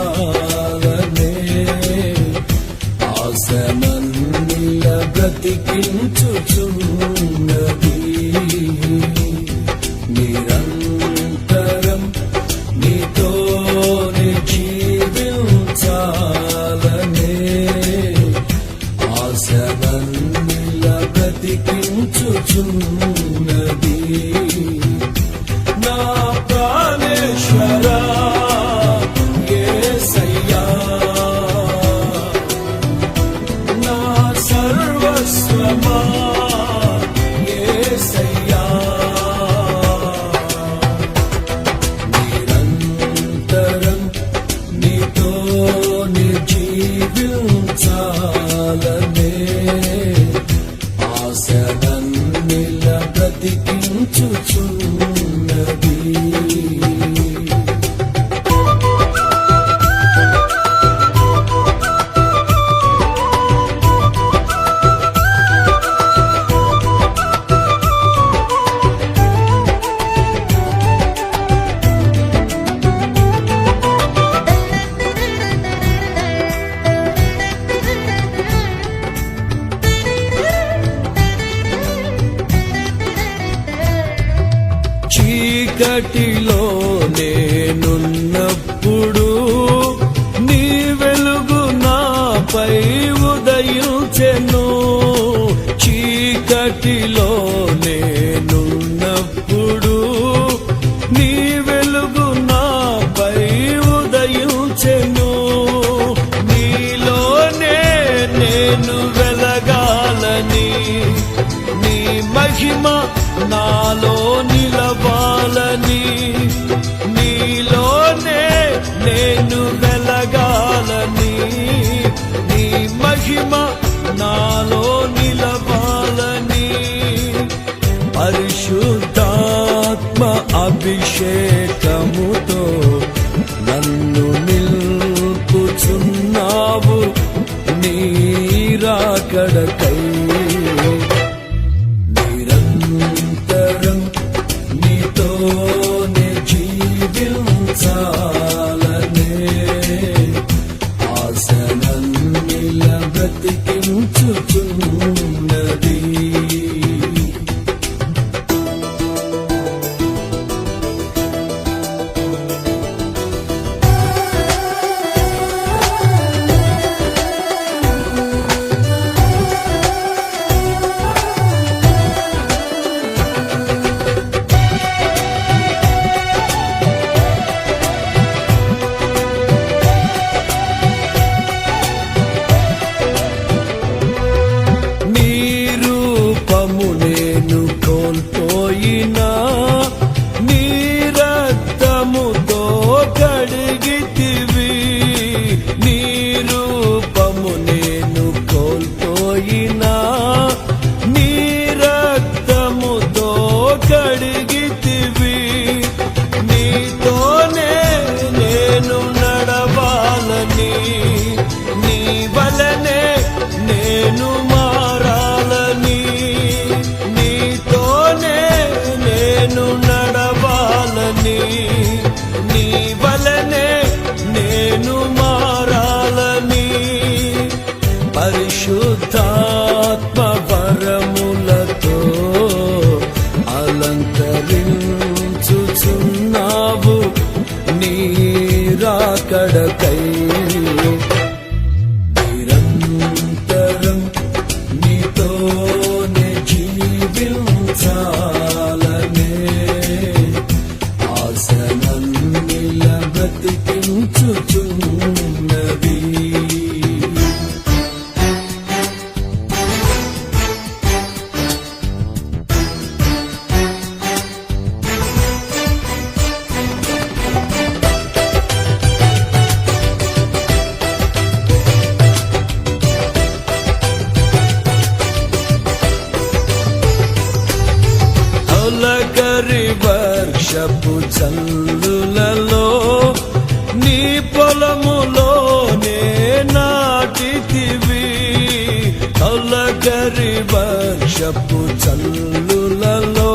చాలనే ఆశనన్నిల బ్రతికించుచున్నది నిరంతరం నీతోనే జీవించాలనే ఆశనన్నిల బ్రతికించుచున్నది నా ప్రాణేశ్వరా యేసయ్యా నా సర్వస్వమా యేసయ్యా నిరంతరం నీతోనే జీవించాలనే ఆశనన్నిల బ్రతికించుచున్నది చీకటిలో నేనున్నప్పుడు నీ వెలుగు నాపై ఉదయించెను చీకటిలో నేనున్నప్పుడు నీ వెలుగు నాపై ఉదయించెను నీలోనే నేను వెలగాలని నీ మహిమ నాలో నిలవాలని నీలోనే నేను వెలగాలని నీ మహిమ నాలో నిలవాలని పరిశుద్ధాత్మ అభిషేకముతో నన్ను నిల్పుచున్నావు నీ రాకడకై నిరంతరం నీతోనే జీవించాలనే ఆశనన్నిల బ్రతికించుచున్నది నేను కోల్పోయినా నీ రక్తముతో కడిగితివి నీ రూపము నేను కోల్పోయినా నీ రక్తముతో కడిగితివి నీతోనే నేను నడవాలని నీ వలనే నేను మారాలని నేను నడవాలని నీ వలనే నేను మారాలని పరిశుద్ధాత్మ వరములతో అలంకరించుచున్నావు నీ రాకడకై నిరంతరం నీతోనే జీవించాలనే ఆశనన్నిల బ్రతికించుచున్నది తొలకరి వర్షపు చల్లులలో నీ పొలములోనే నాటితివి తొలకరి వర్షపు చల్లులలో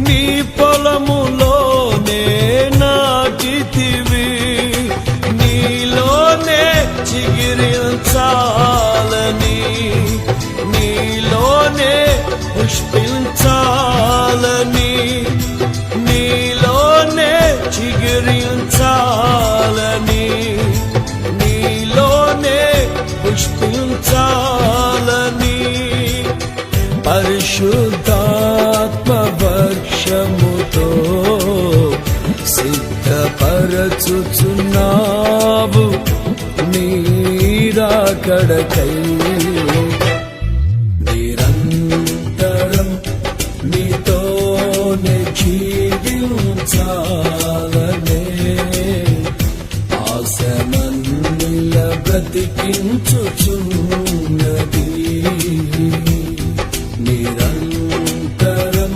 నీ పొలములోనే నాటితివి నీ చిగిరించాలని నీలోనే పుష్పించాలని నీలోనే చిగిరించాలని నీలోనే పుష్పించాలని పరిశుద్ధాత్మ వర్షముతో సిద్ధపరచుచున్నావు నీరాకడకై నిరంతరం నీతోనే జీవించాలనే ఆశమన్నిల బ్రతికించుచున్నది నిరంతరం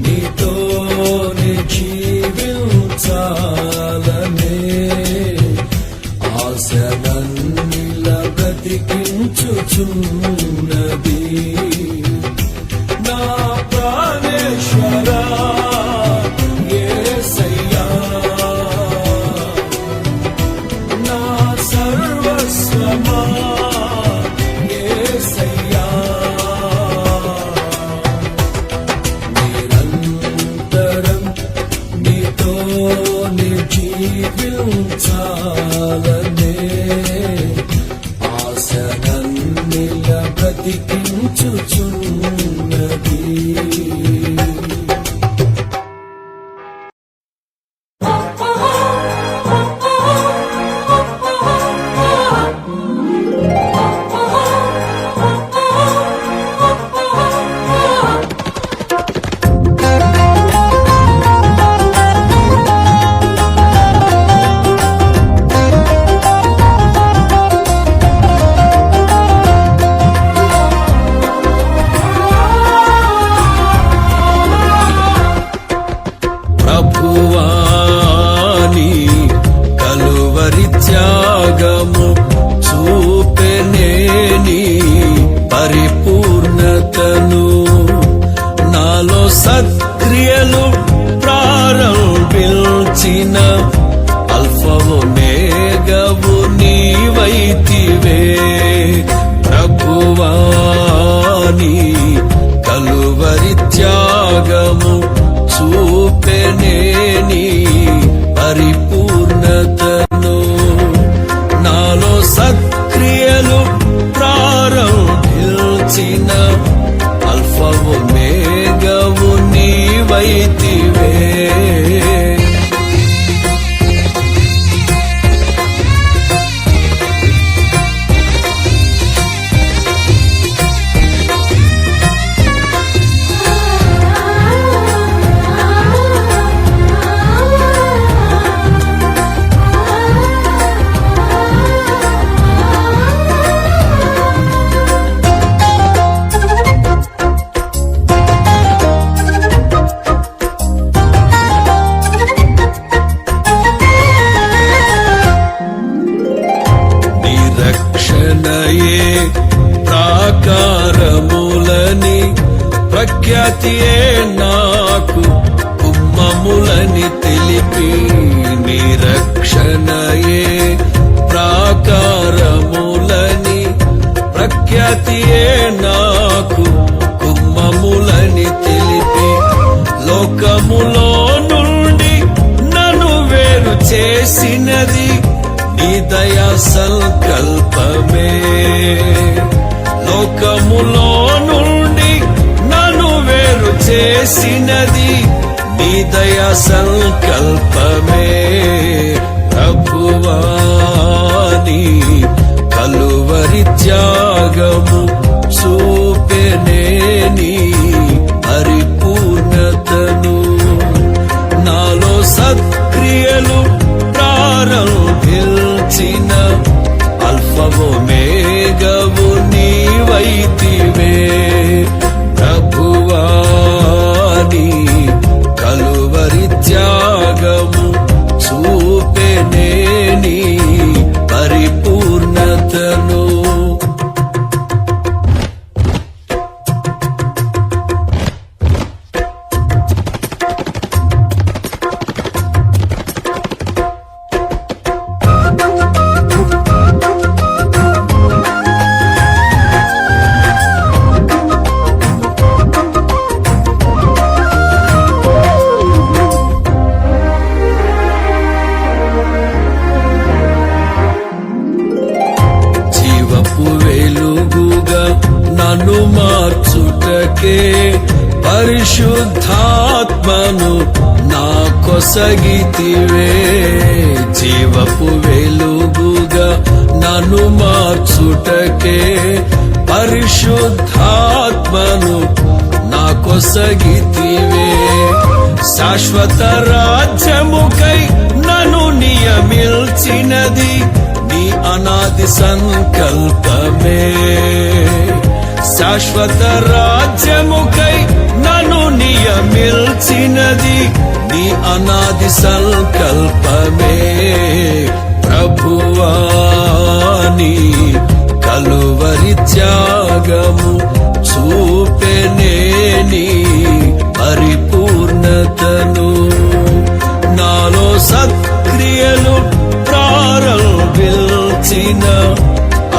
నీతోనే జీవించాలనే ఆశమన్నిల బ్రతికించుచున్నది నా ప్రాణేశ్వరా యేసయ్యా నా సర్వస్వమా యేసయ్యా నిరంతరం నీతోనే జీవించాలనే ఆశనన్నిల బ్రతికించుచున్నది ప్రభువాని కలువరి త్యాగము చూపెనేని పరిపూర్ణతను నాలో సత్క్రియలు ప్రారంభించిన అల్ఫవో మేఘవు నీవైతివే ప్రభువాని కలువరి త్యాగము చూపెనేని పరిపూర్ణతను నాలో సత్క్రియలు ప్రారంభించిన అల్ఫవో మేఘవు నీవైతివే రక్షణయే ప్రాకారములని ప్రఖ్యాతియే నాకు కుమ్మములని తెలిపి నిరక్షణయే ప్రాకారములని ప్రఖ్యాతియే నాకు కుమ్మములని తెలిపి లోకములో నుండి నన్ను వేరు చేసినది నీ దయా సంకల్పమే లోకములో నుండి నన్ను వేరు చేసినది నీ దయా సంకల్పమే ప్రభువాని కలువరి త్యాగము చూపెనేని పరిపూర్ణతను నాలో సత్క్రియలు ప్రారంభించిన అల్ఫవో మేఘవు నీవైతివే ప్రభువాని కలువరి త్యాగము చూపెనేని పరిపూర్ణతను నన్ను మార్చుటకే పరిశుద్ధాత్మను నా కొసగితివే. జీవపు వెలుగుగా నన్ను మార్చుటకే పరిశుద్ధాత్మను నా కొసగితివే. శాశ్వత రాజ్యముకై నన్ను నియమిల్చినది నీ అనాది సంకల్పమే. శాశ్వత రాజ్యముకై నన్ను నియమిల్చినది నీ అనాది సంకల్పమే. ప్రభువాని కలువరి త్యాగము చూపెనేని పరిపూర్ణతను. నాలో సత్క్రియలు ప్రారంభించిన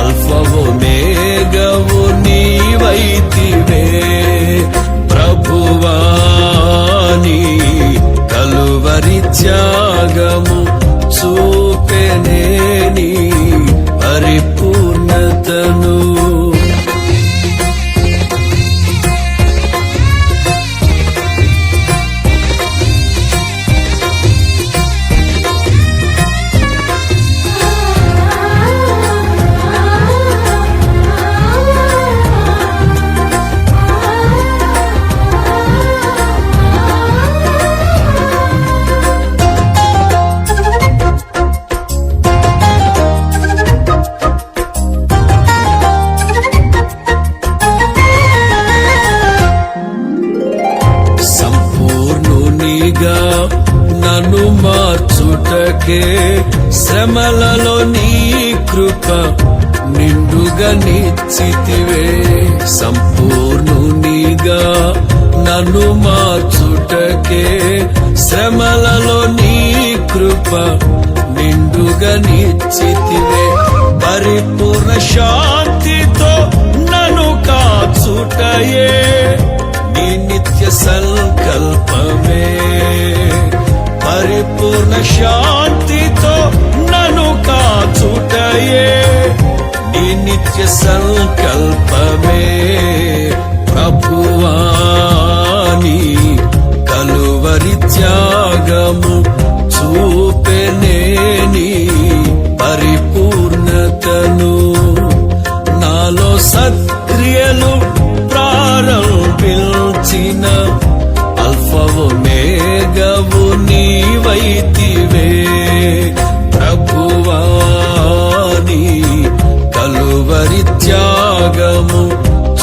అల్ఫవో మేఘవు నీవైతివే. ప్రభువాని కలువరి త్యాగము చూపెనేని పరిపూర్ణతను. నన్ను మార్చుటకే శ్రమలలో నీ కృప నిండుగా నిచ్చితివే. సంపూర్ణునిగా నన్ను మార్చుటకే శ్రమలలో నీ కృప నిండుగా నిచ్చితివే. పరిపూర్ణ శాంతితో నన్ను కాచుటయే నీ నిత్య సంకల్పమే. పరిపూర్ణ శాంతితో నన్ను కాచుటయే నీ నిత్య సంకల్పమే. ప్రభువాని కలువరి త్యాగము చూపెనేని పరిపూర్ణతను. నాలో సత్క్రియలు ప్రారంభించిన అల్ఫవో మేఘవు నీవైతివే. ప్రభువాని కలువరి త్యాగము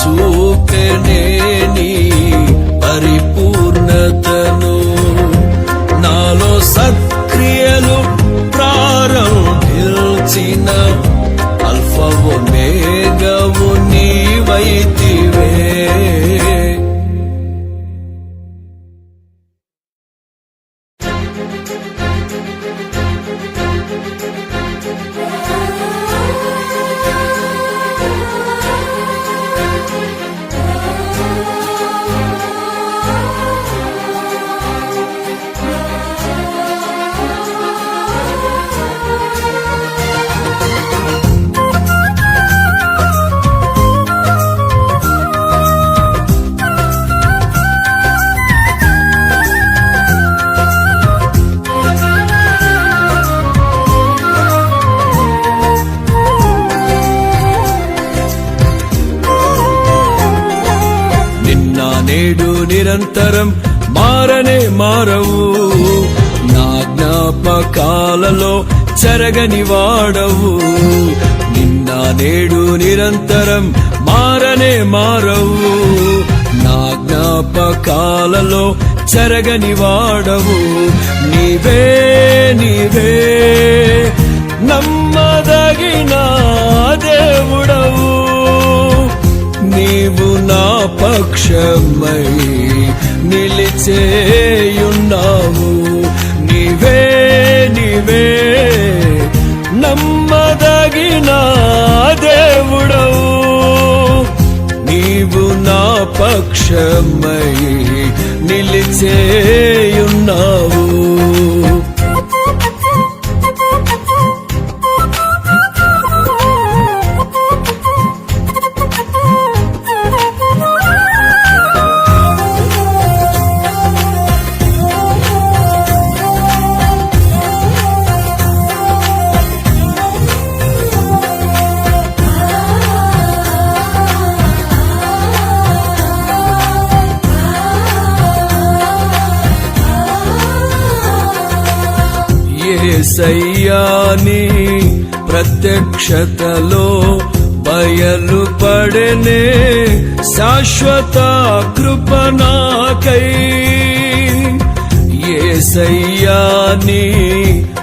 చూపెనేని పరిపూర్ణతను. నాలో సత్క్రియలు ప్రారంభించిన అల్ఫవో మేఘవు నీవైతివే. నేడు నిరంతరం మారనే మారవు. నా జ్ఞాపకాలలో చెరగని వాడవు. నిన్న నేడు నిరంతరం మారనే మారవు. నా జ్ఞాపకాలలో చెరగని వాడవు. నీవే నీవే నమ్మదగిన దేవుడవు. నీవు నా పక్షమై నిలిచేయున్నావు. నీవే నీవే నమ్మదగిన దేవుడవు. నీవు నా పక్షమై నిలిచేయున్నావు. యేసయ్యాని ప్రత్యక్షతలో బయలుపడెనే శాశ్వత కృప నాకై. యేసయ్యాని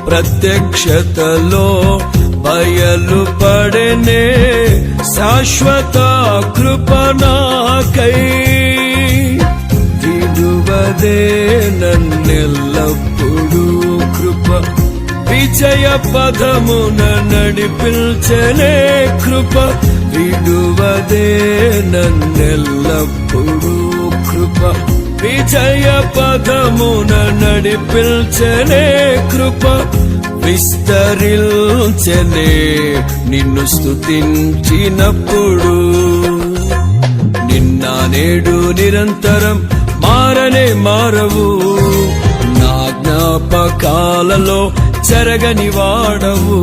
ప్రత్యక్షతలో బయలుపడెనే శాశ్వత కృప నాకై. విడువదే నన్నెల్లప్పుడూ కృప విజయ పదమున నడిపించనే కృప. విడువదే నన్నెల్లప్పుడూ కృప విజయ పదమున నడిపించనే కృప. విస్తరించనే నిన్ను స్తుతించినప్పుడు. నిన్న నేడు నిరంతరం మారనే మారవు. నా జ్ఞాపకాలలో చెరగని వాడవు.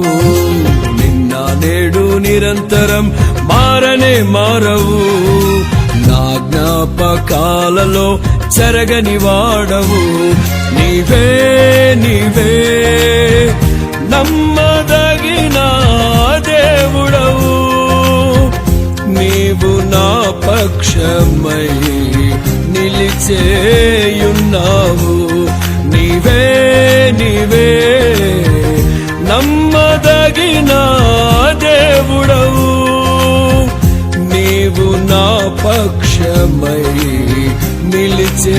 నిన్న నేడు నిరంతరం మారనే మారవు. నా జ్ఞాపకాలలో చెరగని వాడవు. నీవే నీవే నమ్మదగిన దేవుడవు. నీవు నా పక్షమై నిలిచేయున్నావు. నీవే నీవే నమ్మదగిన దేవుడవు. నీవు నా పక్షమై నిలిచేయున్నావు.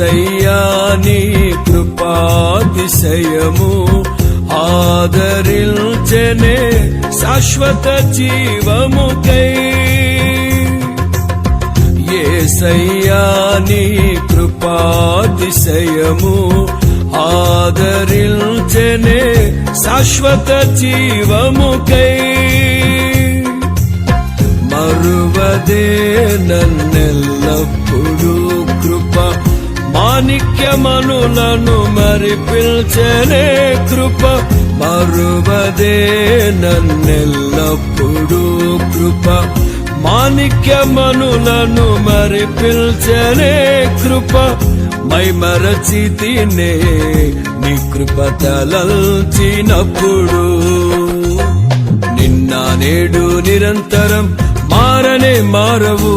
యేసయ్యాని కృపాతిశయము ఆదరించెనే శాశ్వత జీవముకై. యేసయ్యాని కృపాతిశయము ఆదరించెనే శాశ్వత జీవముకై. మరువదే నన్నెల్లప్పుడూ కృప మాణిక్యమనులను మరిపించనే కృప. మరువదే నన్నెల్లప్పుడూ కృప మాణిక్యమనులను మరిపించనే కృప. మైమరచితినే నీ కృప తలల్చినప్పుడు. నిన్న నేడు నిరంతరం మారనే మారవు.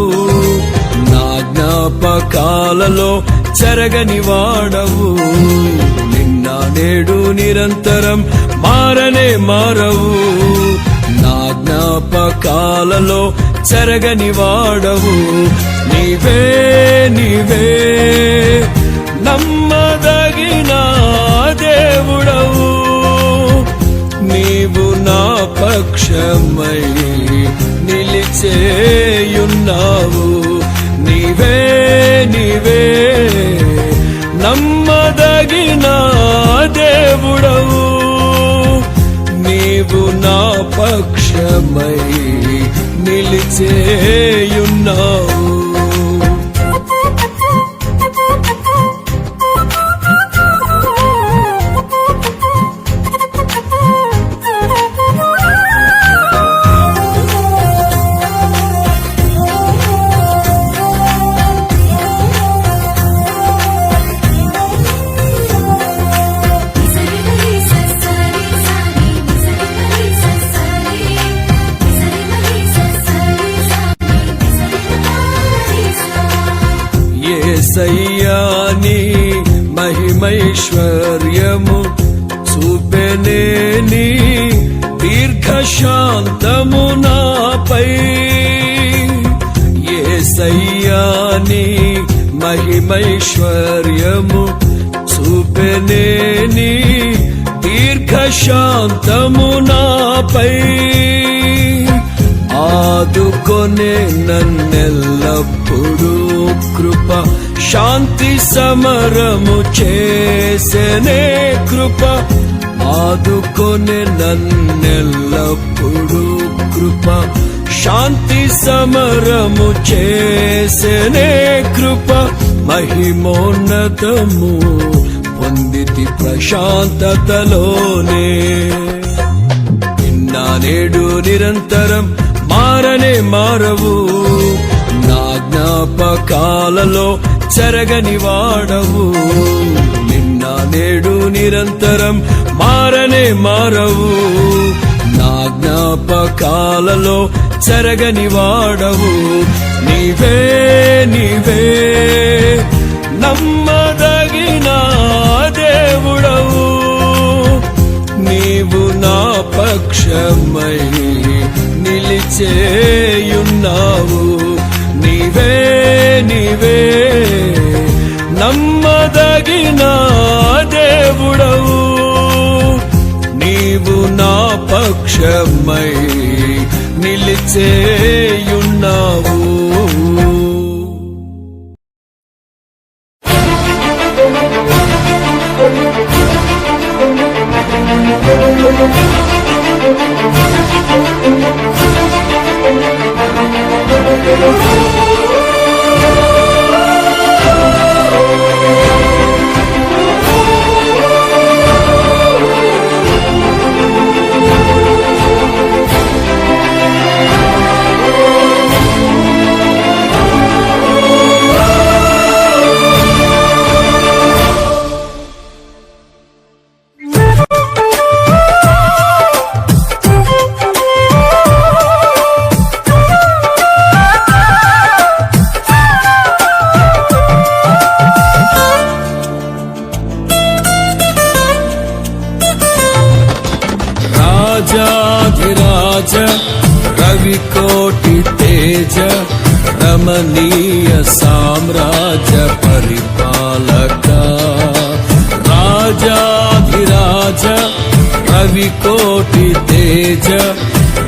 నా జ్ఞాపకాలలో చెరగని వాడవు. నిన్న నేడు నిరంతరం మారనే మారవు. నా జ్ఞాపకాలలో చెరగని వాడవు. నీవే నీవే నమ్మదగిన దేవుడవు. నీవు నా పక్షమై నిలిచేయున్నావు. నీవే నీవే నమ్మదగిన దేవుడవు. నీవు నా పక్షమై నిలిచేయున్నావు. యేసయ్యాని మహిమైశ్వర్యము చూపెనే నీ దీర్ఘశాంతము నాపై. యేసయ్యాని మహిమైశ్వర్యము చూపెనే నీ దీర్ఘశాంతము నాపై ఆదుకొనే నన్నెల్లప్పుడూ కృప శాంతి సమరము చేసెనే కృప ఆదుకొనే నన్నెల్లప్పుడూ కృప శాంతి సమరము చేసెనే కృప మహిమోన్నతము పొందితి ప్రశాంతతలోనే నిన్న నేడు నిరంతరం మారనే మారవు నా జ్ఞాపకాలలో చెరగని వాడవు నిన్న నేడు నిరంతరం మారనే మారవు నా జ్ఞాపకాలలో చెరగని వాడవు నీవే నీవే నమ్మదగిన దేవుడవు నీవు నా పక్షమై నిలిచేయున్నావు నీవే నీవే నమ్మదగిన దేవుడవు నీవు నా పక్షమై నిలిచేయున్నావు రాజాధిరాజ రవికోటి తేజ రమణీయ సామ్రాజ్య పరిపాలక రాజాధిరాజ రవికోటి తేజ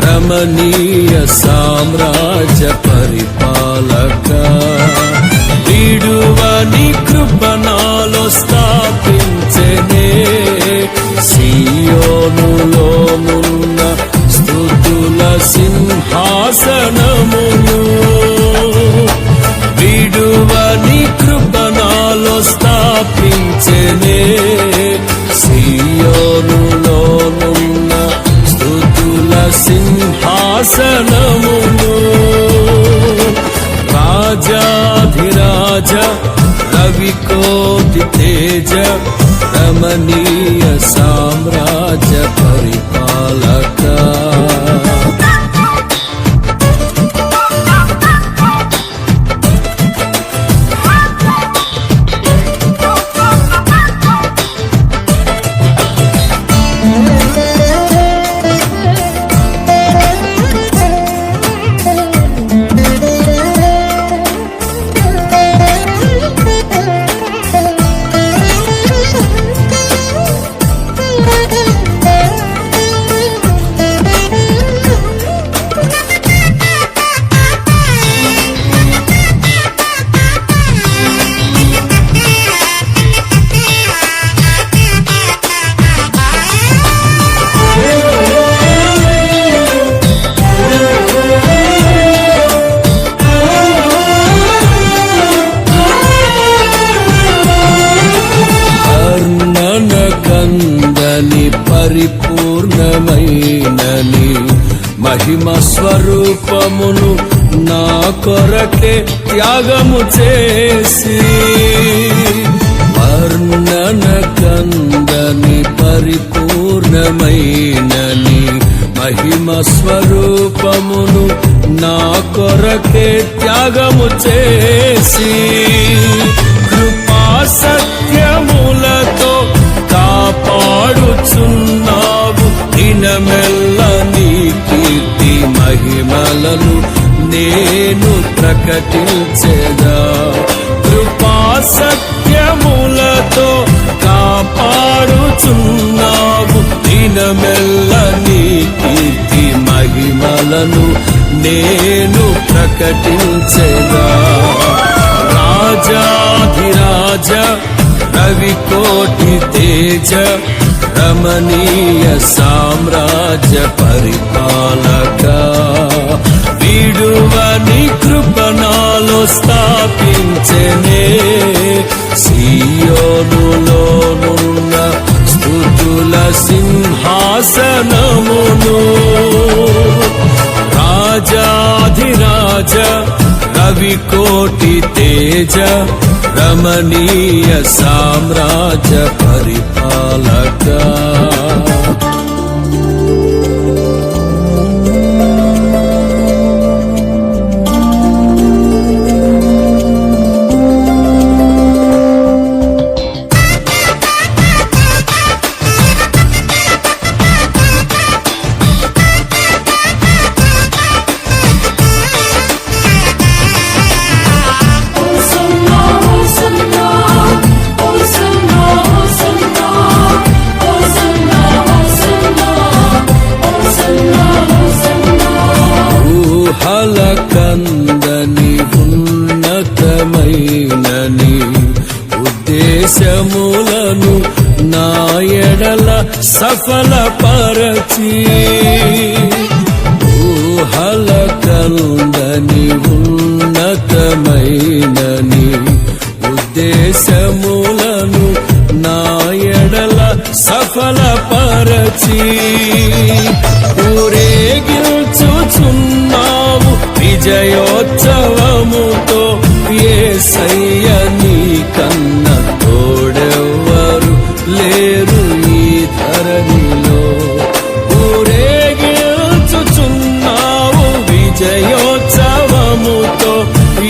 రమణీయ సామ్రాజ్య పరిపాలక విడువని కృపణాలో స్థాపించెనే సియోనులోనున్న స్తుతుల సింహాసనమును విడువని కృపణాలో స్థాపించెనే సియోనులోనున్న స్తుతుల సింహాసనమును రాజాధిరాజ రవికోటి తేజ రమణీయ సామ్రాజ్య పరిపాలక పరిపూర్ణమైనని మహిమ స్వరూపమును నా కొరకే త్యాగము చేసి వర్ణన కందని పరిపూర్ణమైనని మహిమ స్వరూపమును నా కొరకే త్యాగము చేసి కృపా సత్యములతో కాపాడుచున్నావు దినమెల్ల నీ కీర్తి మహిమలను నేను ప్రకటించెదా కృపా సత్యములతో కాపాడుచున్నావు మహిమలను నేను ప్రకటించెదా. రాజాధిరాజ రవికోటి తేజ రమణీయ సామ్రాజ్య పరిపాలక, విడువని కృపణాలో స్థాపించెనే సియోనులోనున్న స్తుతుల సింహాసనమును. రాజాధిరాజ రవికోటి తేజ రమణీయ సామ్రాజ్య పరిపాలక. కందని ఉన్నతమైనని ఉద్దేశములను నా ఎడల సఫలపరచి, ఊహల కందని ఉన్నతమైనని ఉద్దేశములను నా ఎడల సఫలపరచి, ఊరేగించుచున్నావు విజయోత్సవముతో. యేసయ్య నీ కన్న తోడెవ్వరు లేరు ఈ ధరణిలో. ఊరేగించుచున్నావు విజయోత్సవముతో.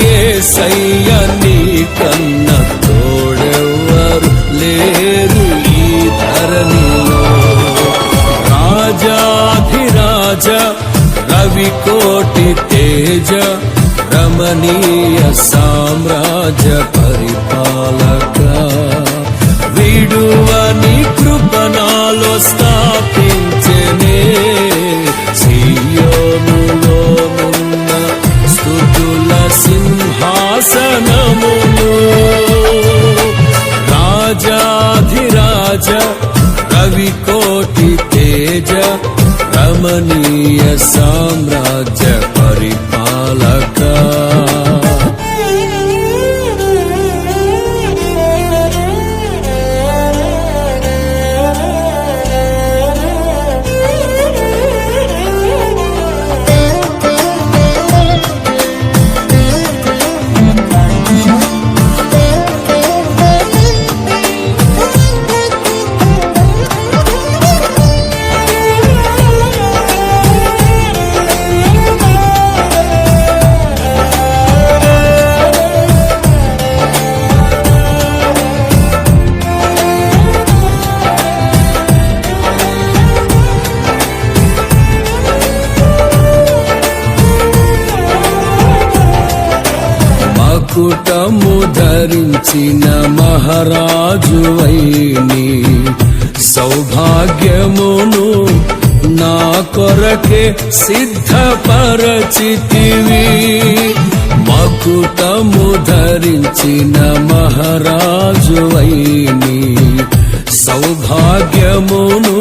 యేసయ్య నీ కన్న తోడెవ్వరు లేరు ఈ ధరణిలో. రాజాధిరాజ రవికోటి తేజ రమణీయ సామ్రాజ్య పరిపాలక, విడువని కృపణాలో స్థాపించెనే సియోనులోనున్న స్తుతుల సింహాసనమును. రాజాధిరాజ రవికోటి తేజ రమణీయ సామ్రాజ్య పరిపాలక. మకుటము ధరించిన మహారాజువైని సౌభాగ్యమును నా కొరకే సిద్ధపరచితివి. మకుటము ధరించిన మహారాజువైని సౌభాగ్యమును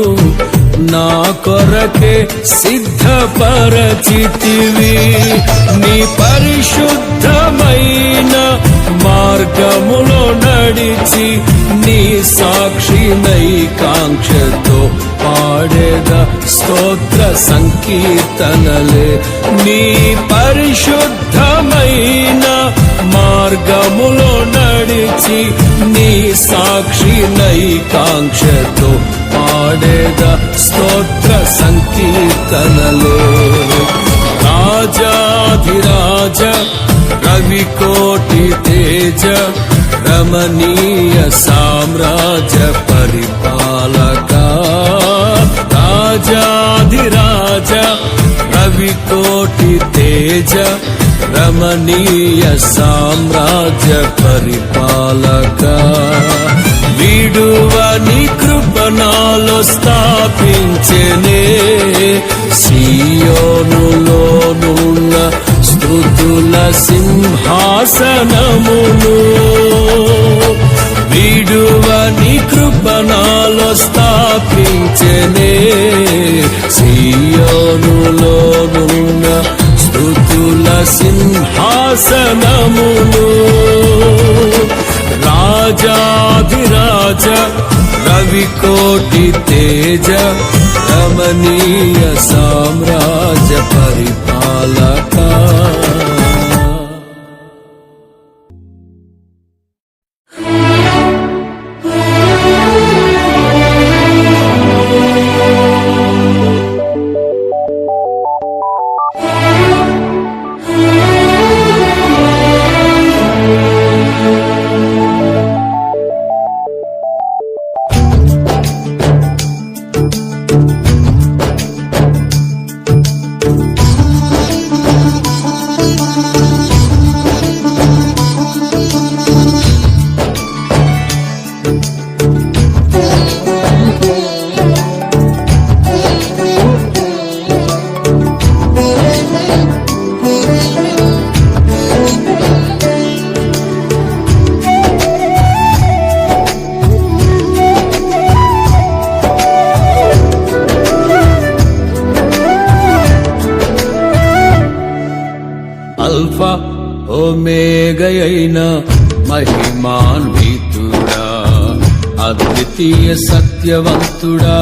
నా కొరకే సిద్ధపరచితివి. నీ పరిశుద్ధమైన మార్గములో నడిచి నీ సాక్షినై కాంక్షతో పాడేద స్తోత్ర సంకీర్తనలే. నీ పరిశుద్ధమైన మార్గములో నడిచి నీ సాక్షినై కాంక్షతో పాడేద స్తోత్ర సంకీర్తనలే. రాజాధిరాజ రవికోటి తేజ రమణీయ సామ్రాజ్య పరిపాలక. రాజాధిరాజ రవికోటి తేజ రమణీయ సామ్రాజ్య పరిపాలక. విడువని కృప కృపణాలో స్థాపించెనే సీయోనులోనున్న స్తుతుల సింహాసనమును విడువని కృపణాలో స్థాపించెనే సీయోనులోనున్న స్తుతుల సింహాసనమును రాజాధిరాజ రవికోటి తేజ రమణీయ సామ్రాజ్య పరిపాలక అల్ఫా ఓమేగయైన మహిమాన్వితుడా అద్వితీయ సత్యవంతుడా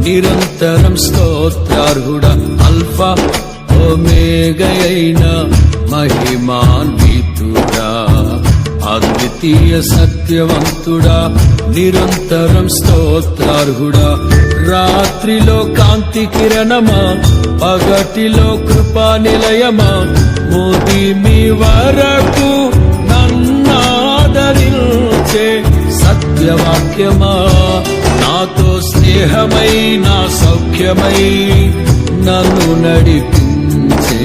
నిరంతరం స్తోత్రార్హుడా అల్ఫా ఓమేగయైన మహిమాన్వితుడా అద్వితీయ సత్యవంతుడా నిరంతరం స్తోత్రార్హుడా రాత్రిలో కాంతి కిరణమా పగటిలో కృపా నిలయమా ముదిమి వరకు నన్నాదరించే సత్యవాక్యమా నాతో స్నేహమై నా సౌఖ్యమై నన్ను నడిపించే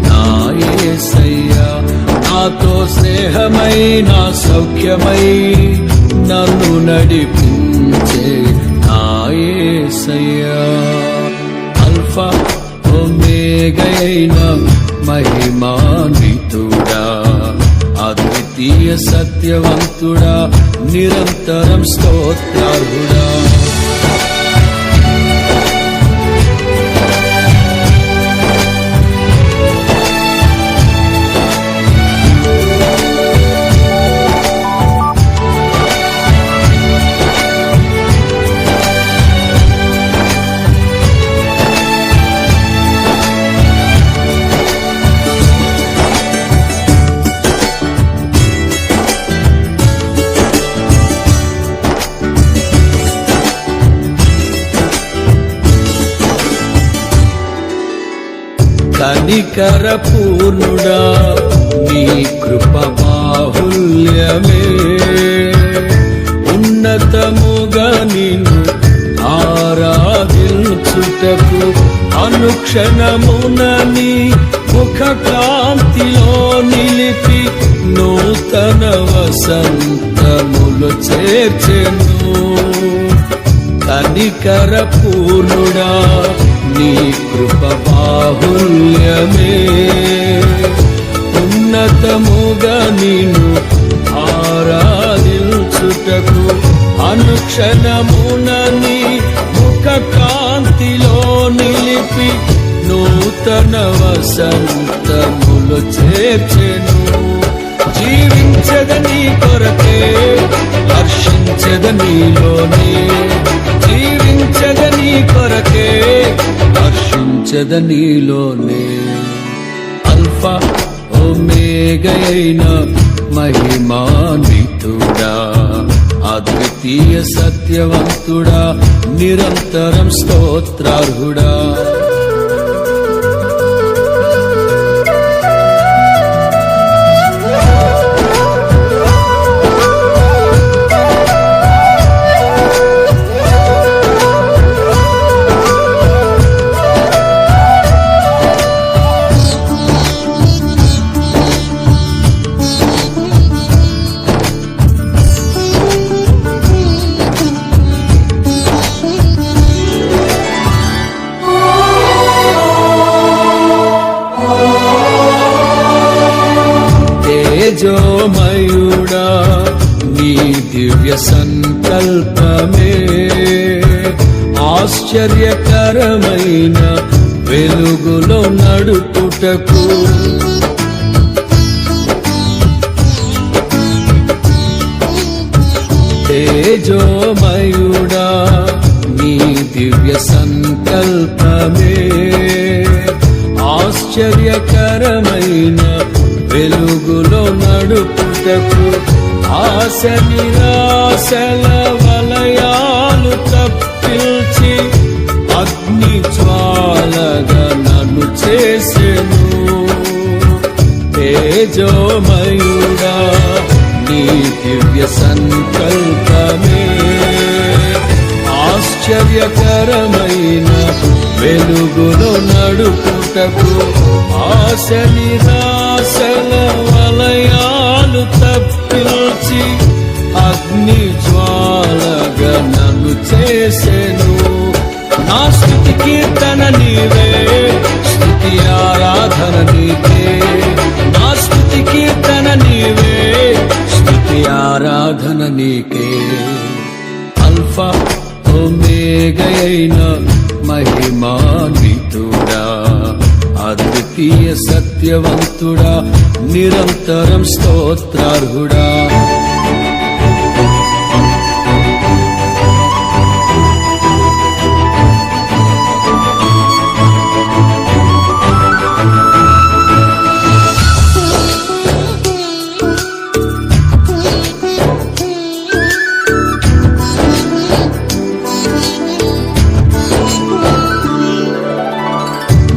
నా యేసయ్యా నాతో స్నేహమై నా సౌఖ్యమై నన్ను నడిపించే నా యేసయ్యా అల్ఫా ఓమేగయైన మహిమాన్వితుడా అద్వితీయ సత్యవంతుడా నిరంతరం స్తోత్రార్హుడా కనికర పూర్ణుడా నీ కృప బాహుల్యమే ఉన్నతముగా నిన్ను ఆరాధించుటకు అనుక్షణమున నీ ముఖ కాంతిలో నిలిపి నూతన వసంతములు చేర్చెను కనికర పూర్ణుడా నీ కృప బాహుల్యమే ఉన్నతముగా నిన్ను ఆరాధించుటకు అనుక్షణమున నీ ముఖ కాంతిలో నిలిపి నూతన వసంతములు చేర్చెను జీవించదని కొరకే హర్షించదనిలోనే జీవించదని కొరకే హర్షించదనిలోనే అల్ఫా ఓమేగయైన మహిమాన్వితుడా అద్వితీయ సత్యవంతుడా నిరంతరం స్తోత్రార్హుడా తేజోమయుడా నీ దివ్య సంకల్పమే ఆశ్చర్యకరమైన వెలుగులో నడుపుటకు తేజోమయుడా నీ దివ్య సంకల్పమే ఆశ్చర్యకరమైన వెలుగులో నడుపుటకు ఆశ నిరాశల వలయాలు తప్పించి అగ్ని జ్వాలగా నన్ను చేసెను తేజోమయుడా నీ దివ్య సంకల్పమే ఆశ్చర్యకరమైన వెలుగులో నడుపుటకు ఆశ నిరాశల వలయాలు తప్పించి అగ్ని జ్వాలగా నన్ను చేసెను నా స్తుతి కీర్తన నీవే స్తుతి ఆరాధన నీకే నా స్తుతి కీర్తన నీవే స్తుతి ఆరాధన నీకే అల్ఫా ఒమేగయైన మహిమాన్వితుడా అద్వితీయ సత్యవంతుడా నిరంతరం స్తోత్రార్హుడా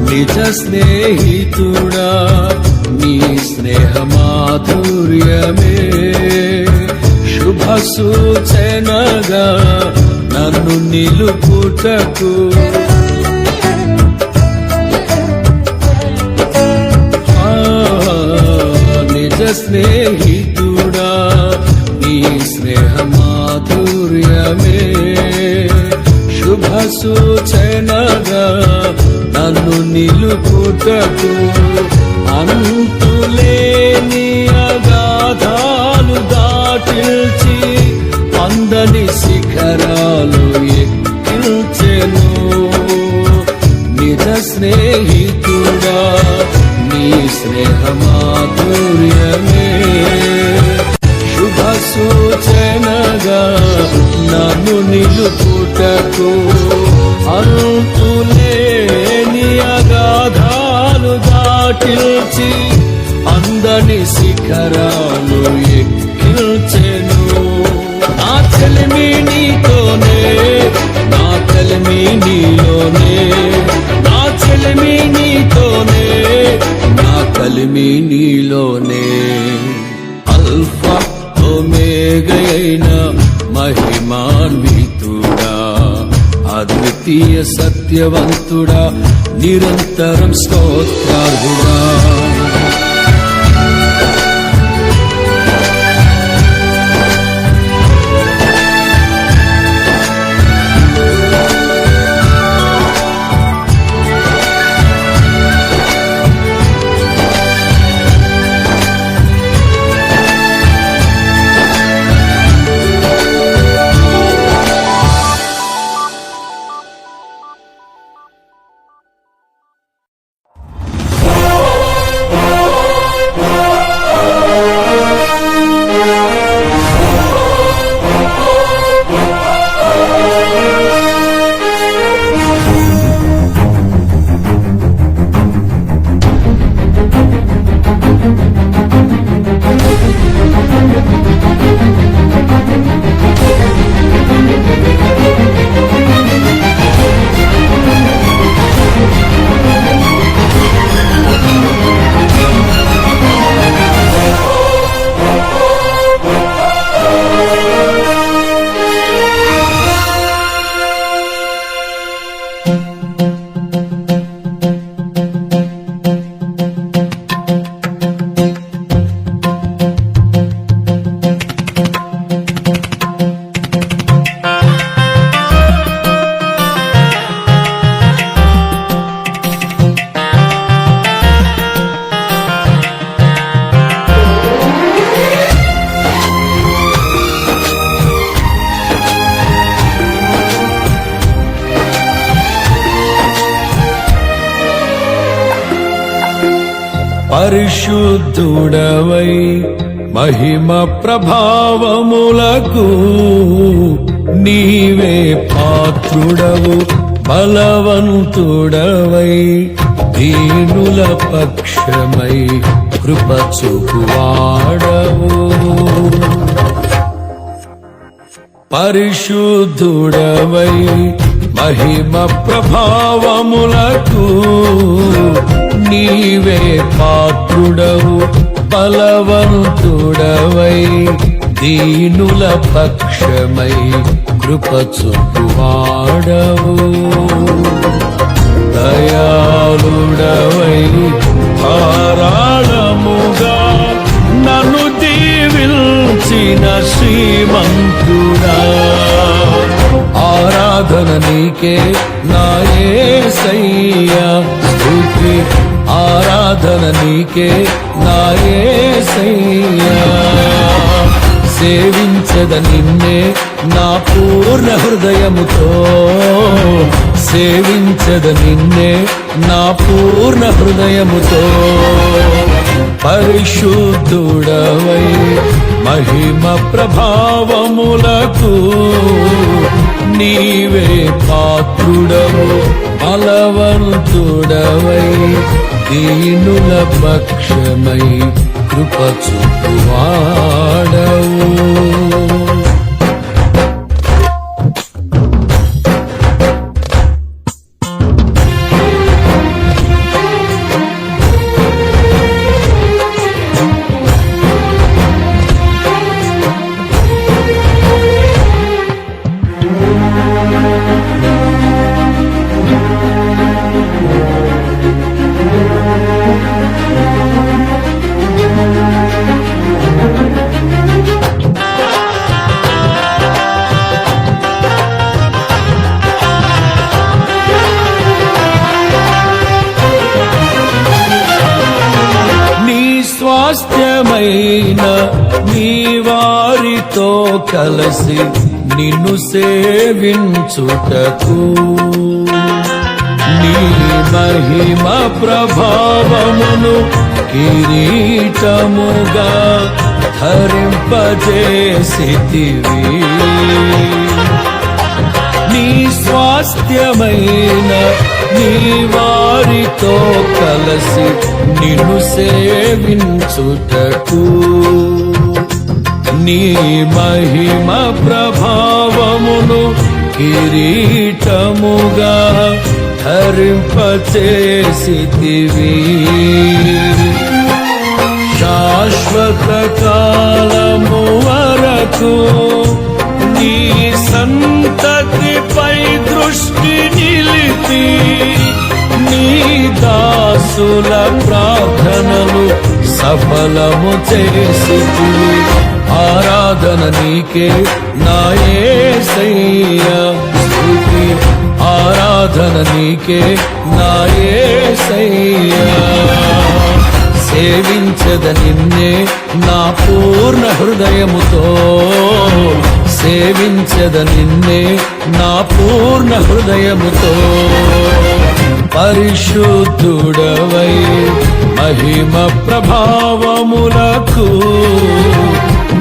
నిజ స్నేహితుడా నీ స్నేహ మాధుర్యమే శుభ సూచనగా నన్ను నిలుపుటకు నిజ స్నేహితుడా నీ స్నేహ మాధుర్యమే శుభ సూచనగా నన్ను నిలుపుటకు అంతులేని అగాధాలు దాటిల్చి అందని శిఖరాలు ఎక్కిల్చెను నిజ స్నేహితుడా నీ స్నేహ మాధుర్యమే శుభ సూచనగా నన్ను నిలుపుటకు అంతులేని అగాధాలు దాటిల్చి అందని శిఖరాలు ఎక్కిల్చెను నా చెలిమి నీతోనే నా కలిమి నీలోనే నా చెలిమి నీతోనే నా కలిమి నీలోనే అల్ఫా ఒమేగయైన మహిమాన్వితుడా అద్వితీయ సత్యవంతుడా నిరంతరం స్తోత్రార్హుడా పరిశుద్ధుడవై మహిమ ప్రభావములకు నీవే పాత్రుడవు బలవంతుడవై దీనుల పక్షమై కృప చూపువాడవు పరిశుద్ధుడవై మహిమ ప్రభావములకు నీవే పాత్రుడవు బలవంతుడవై దీనుల పక్షమై కృప చూపువాడవు దయాళుడవై ధారాళముగా నన్ను దీవించిన శ్రీమంతుడా ఆరాధన నీకే నా యేసయ్యా స్తుతి ఆరాధన నీకే నా యేసయ్యా సేవించద నిన్నే నా పూర్ణ హృదయముతో సేవించద నిన్నే నా పూర్ణ హృదయముతో పరిశుద్ధుడవై మహిమ ప్రభావములకు నీవే పాత్రుడవు బలవంతుడవై దీనుల పక్షమై కృప చూపువాడవు స్వాస్థ్యమైన నీ వారితో కలసి నిన్ను సేవించుటకు నీ మహిమ ప్రభావమును కిరీటముగా ధరింపజేసితివి నీ స్వాస్థ్యమైన నీ వారితో కలసి నిన్ను సేవించుటకు నీ మహిమ ప్రభావమును కిరీటముగా ధరింపచేసితివి శాశ్వత కాలము వరకు నీ సంతతిపై దృష్టి నిలిపి నీ దాసుల ప్రార్థనలు సఫలము చేసి ఆరాధన నీకే నా యేసయ్యా స్తుతి ఆరాధన నీకే నా యేసయ్యా సేవించద నిన్నే నా పూర్ణ హృదయముతో సేవించద నిన్నే నా పూర్ణ హృదయముతో పరిశుద్ధుడవై మహిమ ప్రభావములకు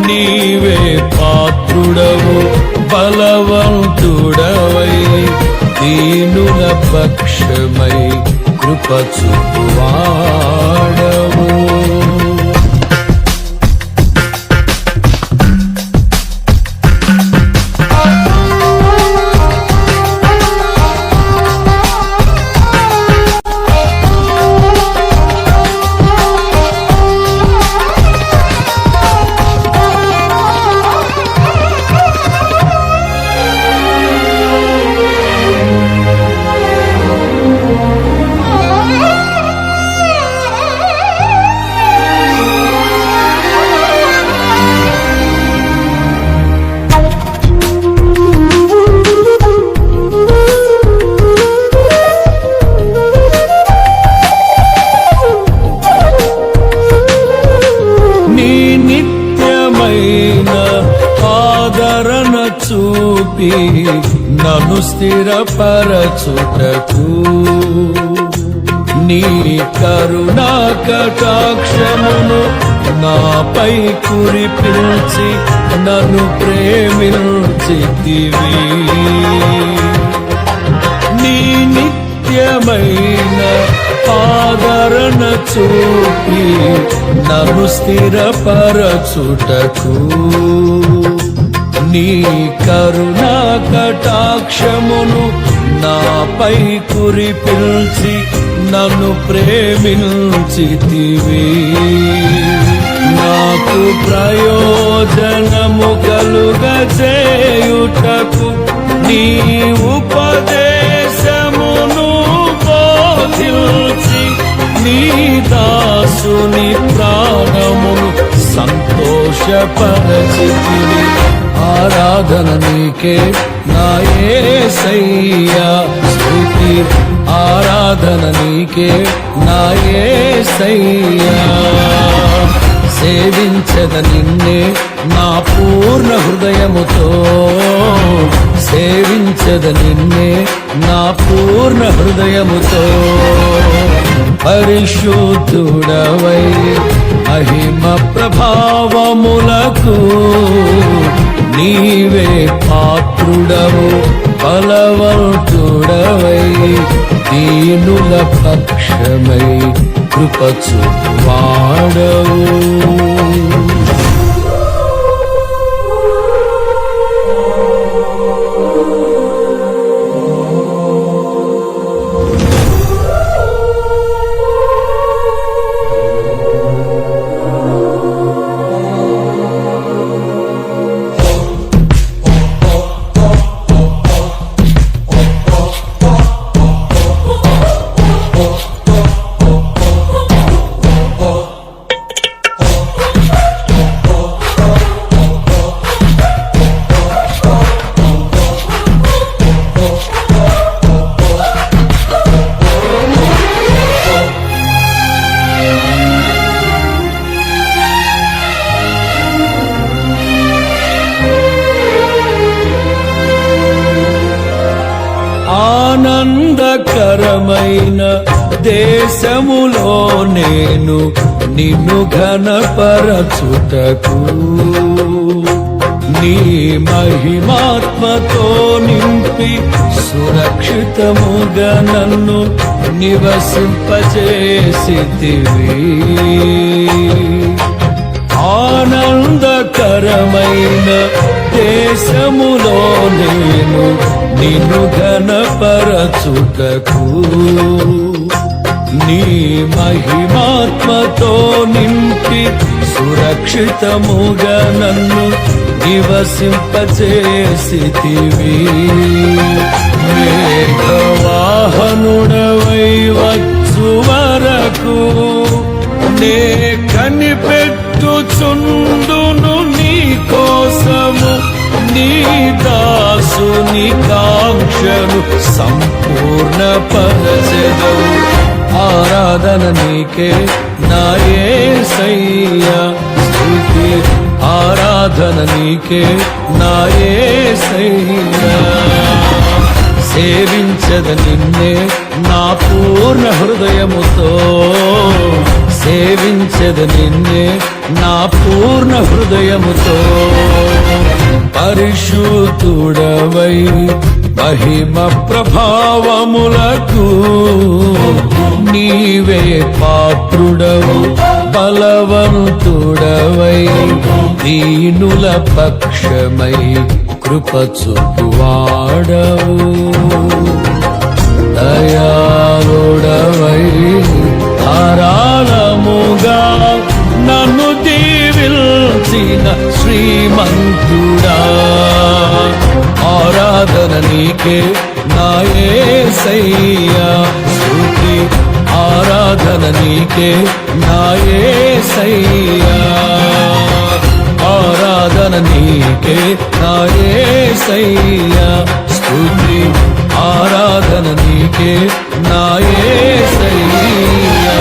నీవే పాత్రుడవు బలవంతుడవై దీనుల పక్షమై కృప చూపువాడవు చూపి నన్ను స్థిరపరచుటకు నీ కరుణా కటాక్షమును నాపై కురిపించి నన్ను ప్రేమించితివి. నీ నిత్యమైన ఆదరణ చూపి నన్ను స్థిరపరచుటకు నీ కరుణా కటాక్షమును నాపై కురిపించి నన్ను ప్రేమించితివి. నాకు ప్రయోజనము కలుగజేయుటకు నీ ఉపదేశమును బోధించి నీ దాసుని ప్రాణమును సంతోషపరచితివి. ఆరాధన నీకే నా యేసయ్యా, స్తుతి ఆరాధన నీకే నా యేసయ్యా. సేవించద నిన్నే నా పూర్ణ హృదయముతో, సేవించద నిన్నే నా పూర్ణ హృదయముతో. పరిశుద్ధుడవై మహిమ ప్రభావములకు నీవే పాత్రుడవు, బలవంతుడవై దీనుల పక్షమై కృప చూపువాడవు. ఆనందకరమైన దేశములో నేను నిన్ను ఘనపరచుటకు నీ మహిమాత్మతో నింపి సురక్షితముగా నన్ను నివసింపచేసితివి. ఆనందకరమైన దేశములో నేను నిన్ను ఘనపరచుటకు నీ మహిమాత్మతో నింపి సురక్షితముగా నన్ను నివసింపచేసితివి. మేఘవాహనుడవై వచ్చు వరకు నే కనిపెట్టుచుందును నీ కోసము, నీ దాసుని కాంక్షను సంపూర్ణ పరచెదవు. ఆరాధన నీకే నా యేసయ్యా, స్తుతి ఆరాధన నీకే నా యేసయ్యా. సేవించద నిన్నే నా పూర్ణ హృదయముతో, సేవించద నిన్నే నా పూర్ణ హృదయముతో. పరిశుద్ధుడవై మహిమ ప్రభావములకు నీవే పాత్రుడవు, బలవంతుడవై దీనుల పక్షమై కృప చూపువాడవు. దయాళుడవై ధారాళముగా నన్ను దీవిల్చిన శ్రీమంతుడా, ఆరాధన నీకే నా యేసయ్యా, స్తుతి ఆరాధన నీకే నా యేసయ్యా. ఆరాధన నీకే నా యేసయ్యా, స్తుతి ఆరాధన నీకే నా యేసయ్యా.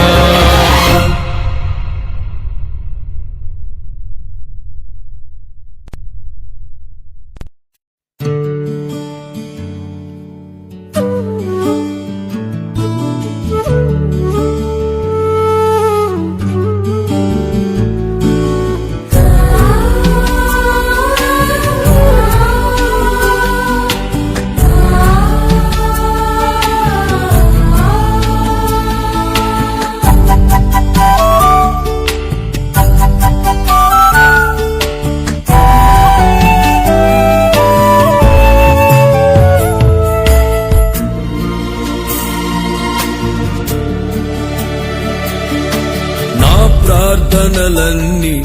ప్రార్థనలన్నీ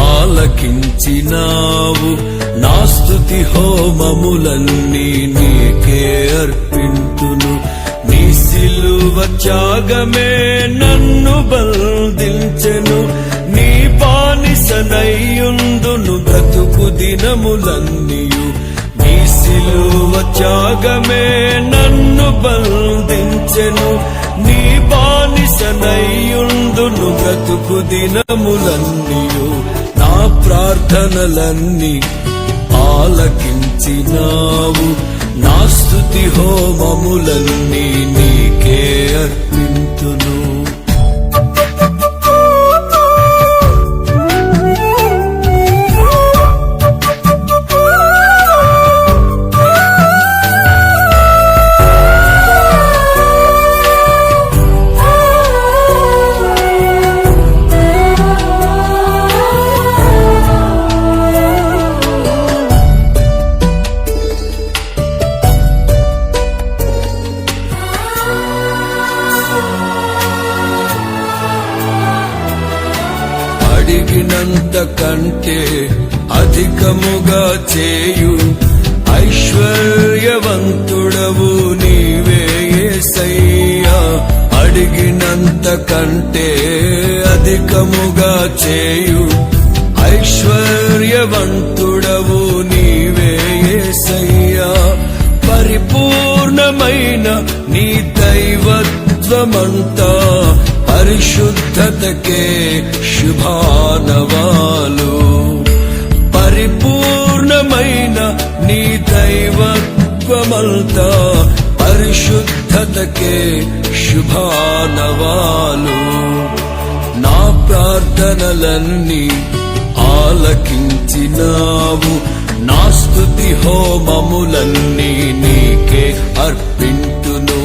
ఆలకించినావు. నా స్తుతి హోమములన్నీ నీకే అర్పింతును. నీ సిలువ త్యాగమే నన్ను బంధించెను. నీ బానిసనయ్యుందును బ్రతుకు దినములన్నీయు. నీ సిలువ త్యాగమే నన్ను బంధించెను. నీ బానిసనయ్యుందును బ్రతుకు దినములన్నీయు. నా ప్రార్థనలన్నీ ఆలకించినావు. నా స్తుతి హోమములన్నీ నీకే అర్పింతును. అడిగినంత కంటే అధికముగా చేయు ఐశ్వర్యవంతుడవు నీవే యేసయ్యా. అడిగినంత కంటే అధికముగా చేయు ఐశ్వర్యవంతుడవు నీవే యేసయ్యా. పరిపూర్ణమైన నీ దైవత్వమంతా పరిశుద్ధతకే శుభానవాలు. పరిపూర్ణమైన నీ దైవత్వమంతా పరిశుద్ధతకే శుభానవాలు. నా ప్రార్థనలన్నీ ఆలకించినావు. నా స్తుతి హోమములన్నీ నీకే అర్పింతును.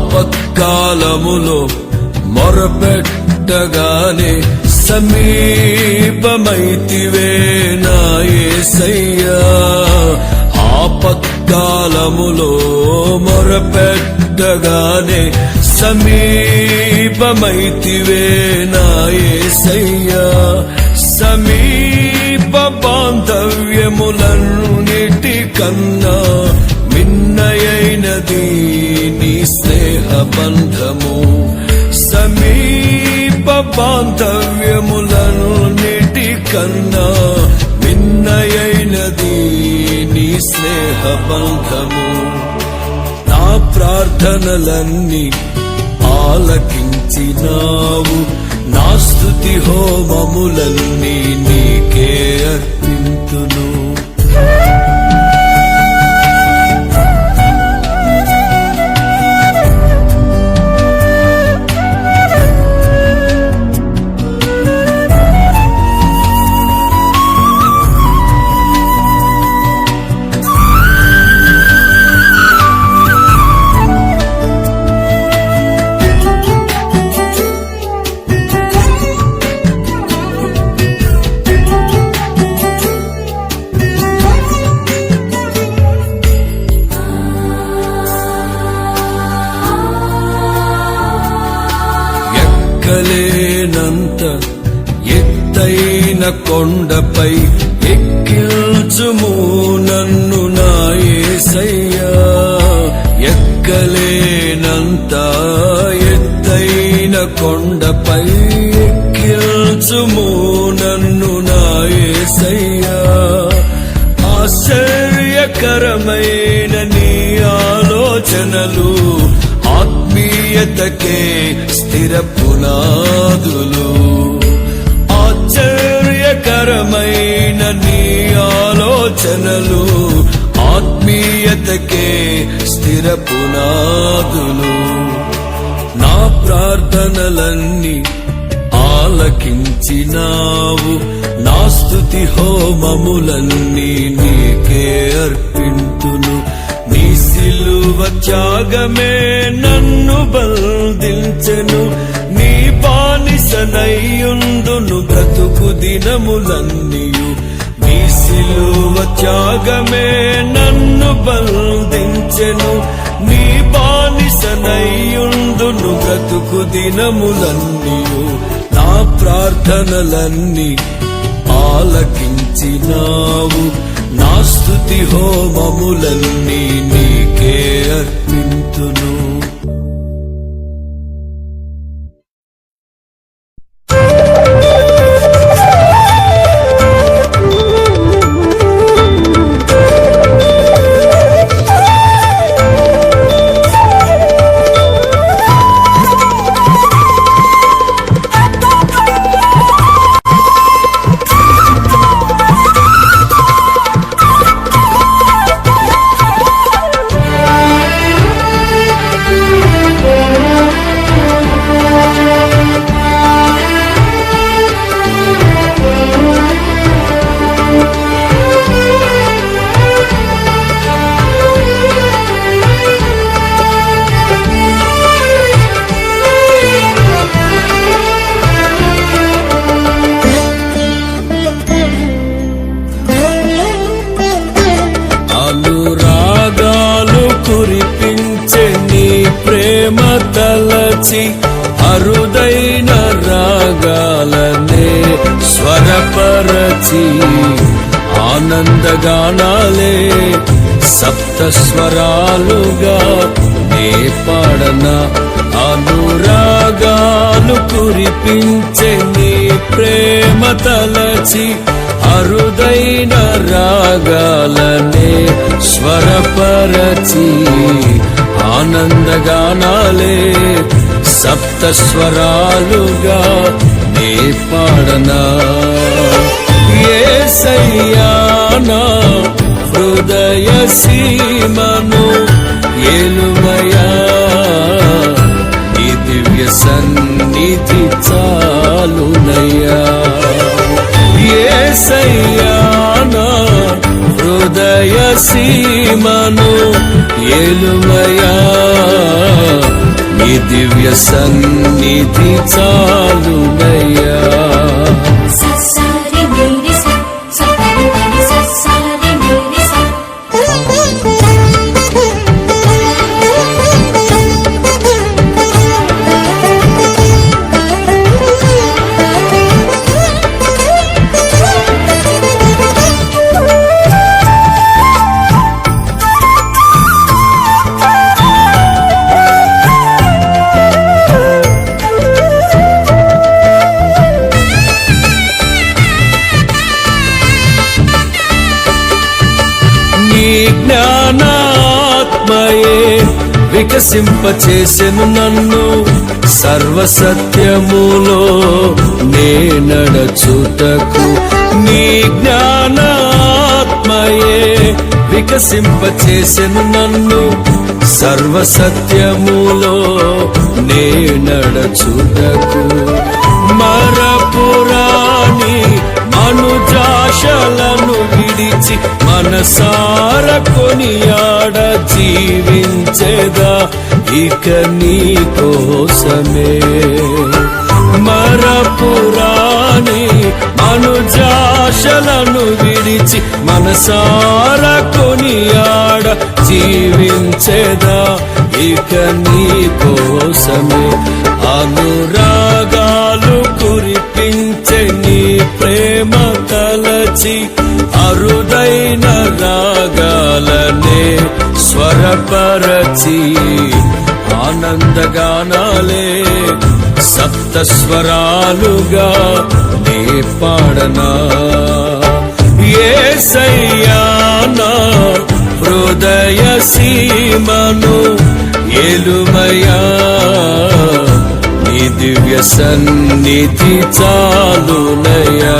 ఆపత్కాలములో మొరపెట్టగానే సమీపమైతివే నా యేసయ్యా. ఆపత్కాలములో మొరపెట్టగానే సమీపమైతివే నా యేసయ్యా. సమీప బాంధవ్యములన్నిటి కన్నా మిన్నయైనది నీ స్నేహ బంధము. సమీప బాంధవ్యములన్నిటి కన్నా మిన్నయైనది నీ స్నేహ బంధము. నా ప్రార్థనలన్నీ ఆలకించినావు. నా స్తుతి హోమములన్నీ నీకే అర్పింతును. ఎక్కలేనంత ఎత్తైన కొండపై ఎక్కిల్చుము నన్ను నా యేసయ్యా. ఎక్కలేనంత ఎత్తైన కొండపై ఎక్కిల్చుము నన్ను నా యేసయ్యా. ఆశ్చర్యకరమైన నీ ఆలోచనలు ఆత్మీయతకే స్థిర పునాదులు. ఆశ్చర్యకరమైన నీ ఆలోచనలు ఆలోచనలు ఆత్మీయతకే స్థిర పునాదులు. నా ప్రార్థనలన్నీ ఆలకించినావు, నా స్తుతి హోమములన్నీ నీకే అర్పింతును. నీ సిలువ త్యాగమే నన్ను బంధించెను, నీ బానిసనయ్యుందును బ్రతుకు దినములన్నీయు. నీ సిలువ త్యాగమే నన్ను బంధించెను, నీ బానిసనయ్యుందును బ్రతుకు దినములన్నీయు. నా ప్రార్థనలన్నీ ఆలకించినావు, నా స్తుతి హోమములన్నీ నీకే అర్పింతును. తలచి అరుదైన రాగాలనే స్వరపరచి ఆనందగానాలే సప్త స్వరాలుగా నే పాడన. అనురాగాలు కురిపించే నీ ప్రేమ తలచి అరుదైన రాగాలనే స్వరపరచి ఆనందగానాలే సప్త స్వరాలుగా నే పాడనా. యేసయ్యా నా హృదయ సీమను ఏలుమయా, నీ దివ్య సన్నిధి చాలునయ్యా. యేసయ్యా నా హృదయ సీమను ఏలుమయా, నీ దివ్య సన్నిధి చాలునయ్యా. జ్ఞానాత్మయే వికసింపచేసెను నన్ను, సర్వసత్యములో నే నడచుటకు. నీ జ్ఞానాత్మయే వికసింపచేసెను నన్ను, సర్వసత్యములో నే నడచుటకు. మరపురాణి మనుజాశలను విడిచి మనసార కొనియాడ జీవించేదా ఇక నీ కోసమే. మరపురాణి మనుజాశలను విడిచి మనసార కొనియాడ జీవించేదా ఇక నీ కోసమే. అనురాగాలు కురిపించే నీ ప్రేమ తలచి అరుదైన రాగాలనే స్వరపరచి ఆనందగానాలే సప్త స్వరాలుగా నే పాడనా. యేసయ్యా నా హృదయ సీమను ఏలుమయా, నీ దివ్య సన్నిధి చాలునయ్యా.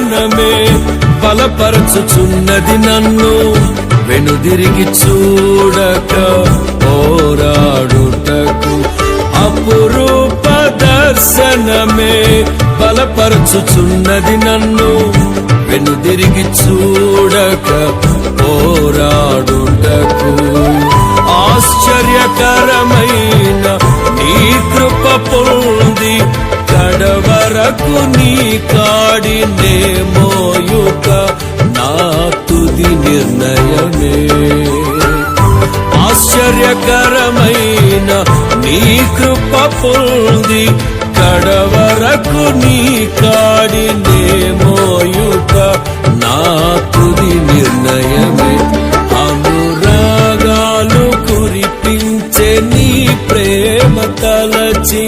దర్శనమే బలపరచుచున్నది నన్ను, వెనుదిరిగి చూడక పోరాడుటకు. అపురూప దర్శనమే బలపరచుచున్నది నన్ను, వెనుదిరిగి చూడక పోరాడుటకు. ఆశ్చర్యకరమైన నీ కృప పొంది కడవరకు నీ కాడినే మోయుట నా తుది నిర్ణయమే. ఆశ్చర్యకరమైన నీ కృప పొంది కడవరకు నీ కాడినే మోయుట నా తుది నిర్ణయమే. అనురాగాలు కురిపించే నీ ప్రేమ తలచి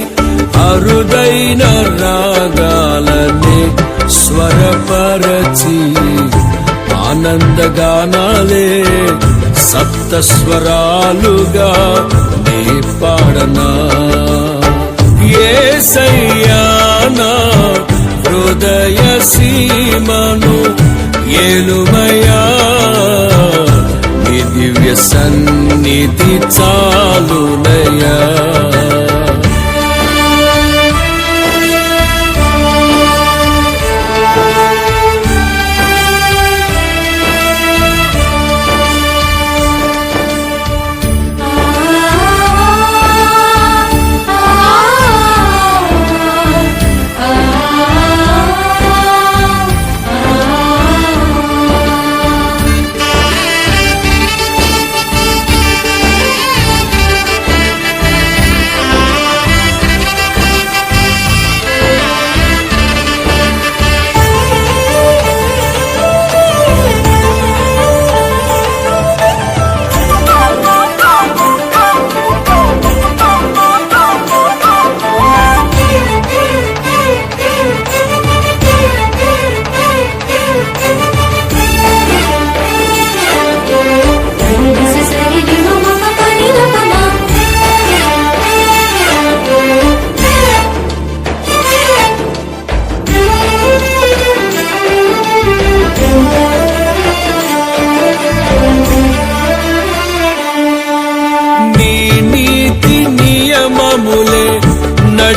అరుదైన రాగాలనే స్వరపరచి ఆనందగానాలే సప్తస్వరాలుగా నీ పాడనా. యేసయ్యా నా హృదయ సీమను ఏలుమయా, నీ దివ్య సన్నిధి చాలునయా.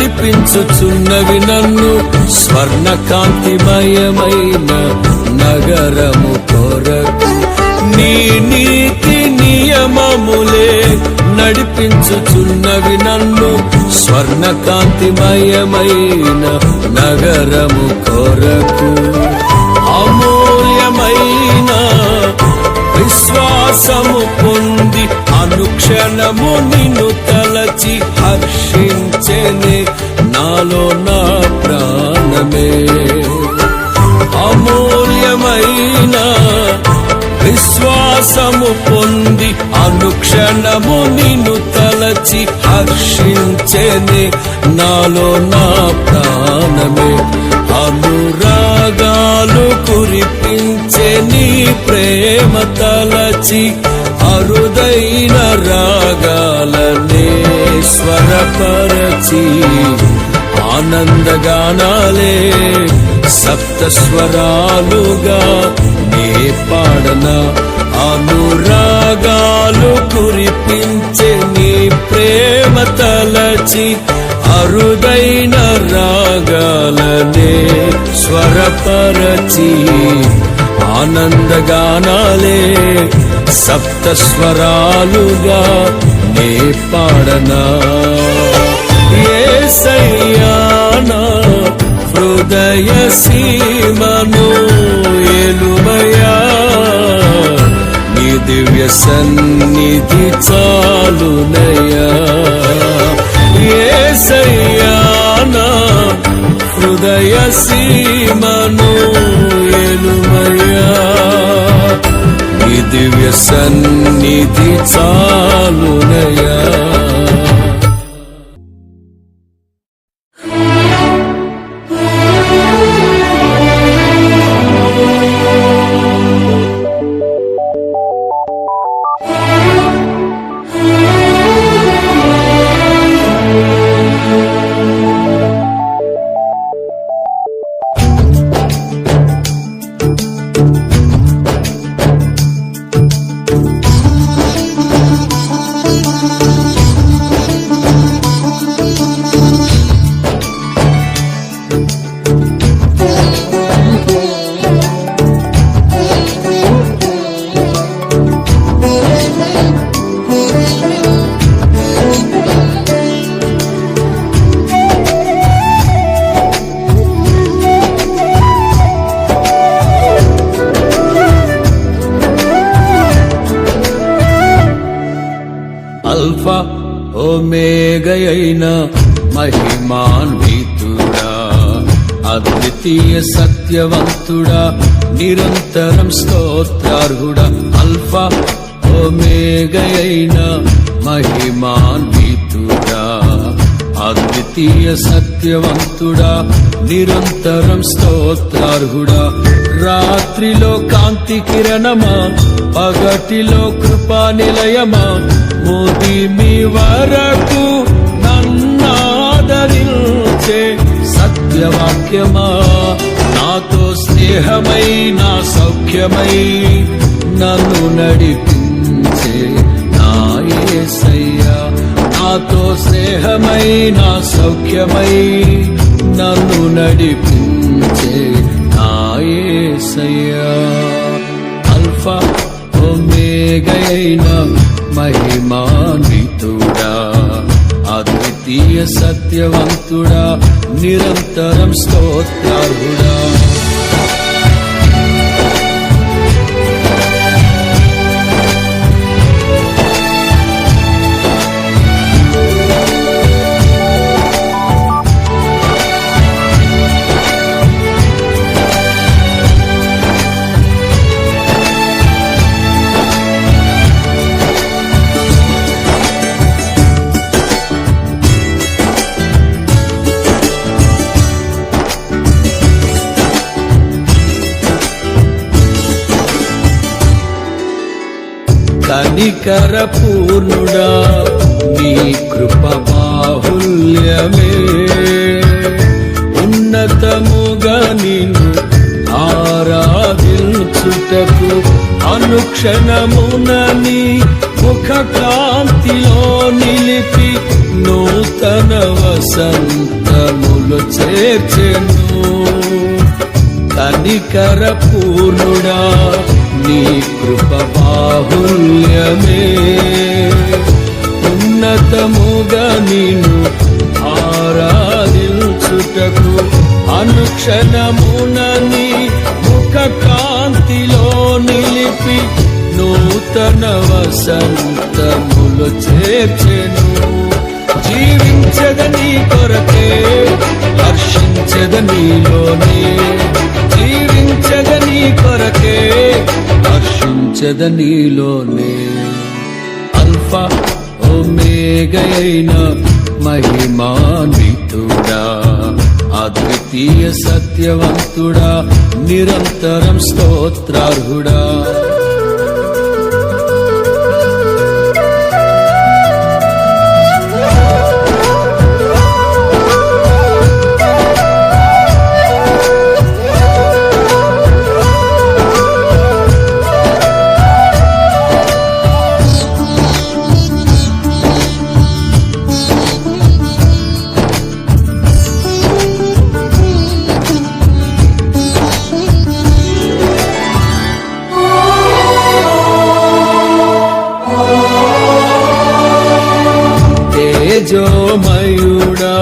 నడిపించుచున్నవి నన్ను స్వర్ణకాంతిమయమైన నగరము కొరకు. నీ నీతి నియమములే నడిపించుచున్నవి నన్ను స్వర్ణకాంతిమయమైన నగరము కొరకు. అమూల్యమైన విశ్వాసము పొంది అనుక్షణము నిన్ను తలచి హర్షించెనే నాలో నా ప్రాణమే. అమూల్యమైన విశ్వాసము పొంది అనుక్షణము నిన్ను తలచి హర్షించెనే నాలో నా ప్రాణమే. అనురాగాలు కురిపించే నీ ప్రేమ తలచి అరుదైన రాగాలనే స్వరపరచి ఆనందగానాలే సప్తస్వరాలుగా నే పాడనా. అనురాగాలు కురిపించే నీ ప్రేమ తలచి అరుదైన రాగాలనే స్వరపరచి ఆనందగానాలే సప్తస్వరాలుగా నే పాడనా. యేసయ్యా నా హృదయ సీమను ఏలుమయా, నీ దివ్య సన్నిధి చాలునయా. యేసయ్యా నా హృదయ సీమను ఏలుమయా, నీ దివ్య సన్నిధి చాలునయా. ఓమేగయైన మహిమాన్వితుడా, అద్వితీయ సత్యవంతుడా, నిరంతరం స్తోత్రార్హుడా, అల్ఫా ఓమేగయైన మహిమాన్వితుడా, అద్వితీయ సత్యవంతుడా, నిరంతరం స్తోత్రార్హుడా, రాత్రిలో కాంతి కిరణమా, పగటిలో కృపా నిలయమా, ముదిమి వరకు నన్నాదరించే సత్యవాక్యమా, నాతో స్నేహమై నా సౌఖ్యమై నన్ను నడిపించే నా యేసయ్యా, నాతో స్నేహమై నా సౌఖ్యమై నన్ను నడిపించే నా యేసయ్యా, అల్ఫా ఓమేగయైన మహిమాన్వితుడా, అద్వితీయ సత్యవంతుడా, నిరంతరం స్తోత్రార్హుడా. కనికర పూర్ణుడా, నీ కృప బాహుల్యమే, ఉన్నతముగా నిన్ను ఆరాధించుటకు అనుక్షణమున నీ ముఖ కాంతిలో నిలిపి నూతన వసంతములు చేర్చెను. కనికర పూర్ణుడా, నీ కృప బాహుల్యమే, ఉన్నతముగా నిన్ను ఆరాధించుటకు అనుక్షణమున నీ ముఖ కాంతిలో నిలిపి నూతన వసంతములు చేర్చెను. జీవించద నీ కొరకే, హర్షించద నీలోనే, జీవించద నీ కొరకే, హర్షించద నీలోనే, అల్ఫా ఓమేగయైన మహిమాన్వితుడా, అద్వితీయ సత్యవంతుడా, నిరంతరం స్తోత్రార్హుడా. తేజోమయుడా,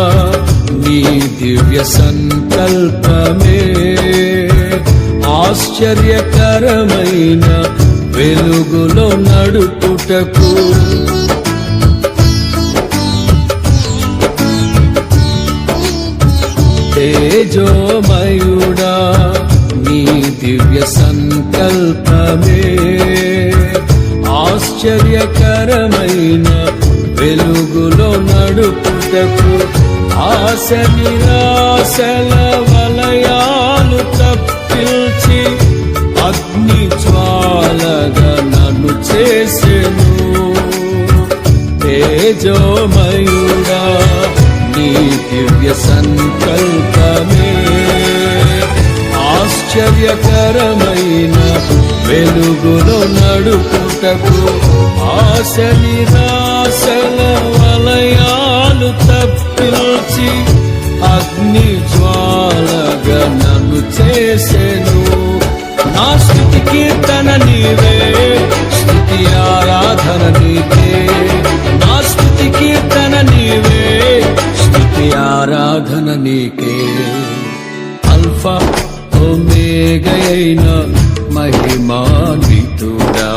నీ దివ్య సంకల్పమే, ఆశ్చర్యకరమైన వెలుగులో నడుపుటకు తేజోమయుడా, నీ దివ్య సంకల్పమే, ఆశ్చర్యకరమైన వెలుగులో నడుపుటకు ఆశ నిరాశల వలయాలు తప్పించి అగ్ని జ్వాలగా నన్ను చేసెను. తేజోమయుడా, నీ దివ్య సంకల్పమే, ఆశ్చర్యకరమైన వెలుగులో నడుపుటకు ఆశ నిరాశల వలయాలు తప్పించి అగ్ని జ్వాలగా నన్ను చేసెను. నా స్తుతి కీర్తన నీవే, స్తుతి ఆరాధన నీకే, నా స్తుతి కీర్తన నీవే, స్తుతి ఆరాధన నీకే, అల్ఫా ఓమేగయైన మహిమాన్వితుడా,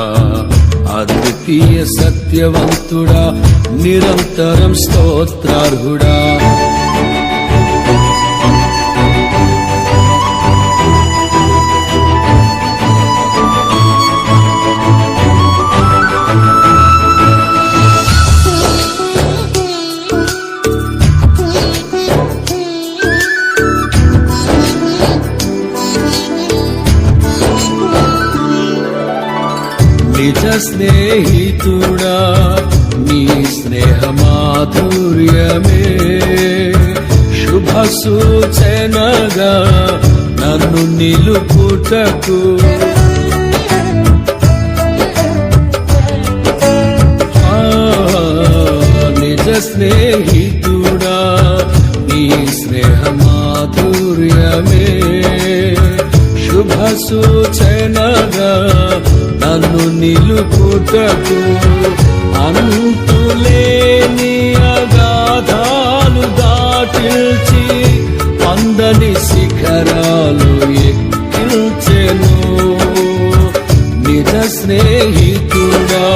అద్వితీయ అద్వితీయ సత్యవంతుడా నిరంతరం స్తోత్రార్హుడా. నిజ స్నేహితుడా నీ స్నేహ మాధుర్యమే శుభ సూచనగా నన్ను నిలుపుటకు నిజ స్నేహితుడా నీ స్నేహ మాధుర్యమే శుభ సూచనగా నన్ను నిలుపుటకు అంతులేని అగాధాలు దాటిల్చి అందని శిఖరాలు ఎక్కిల్చెను. నిజ స్నేహితుడా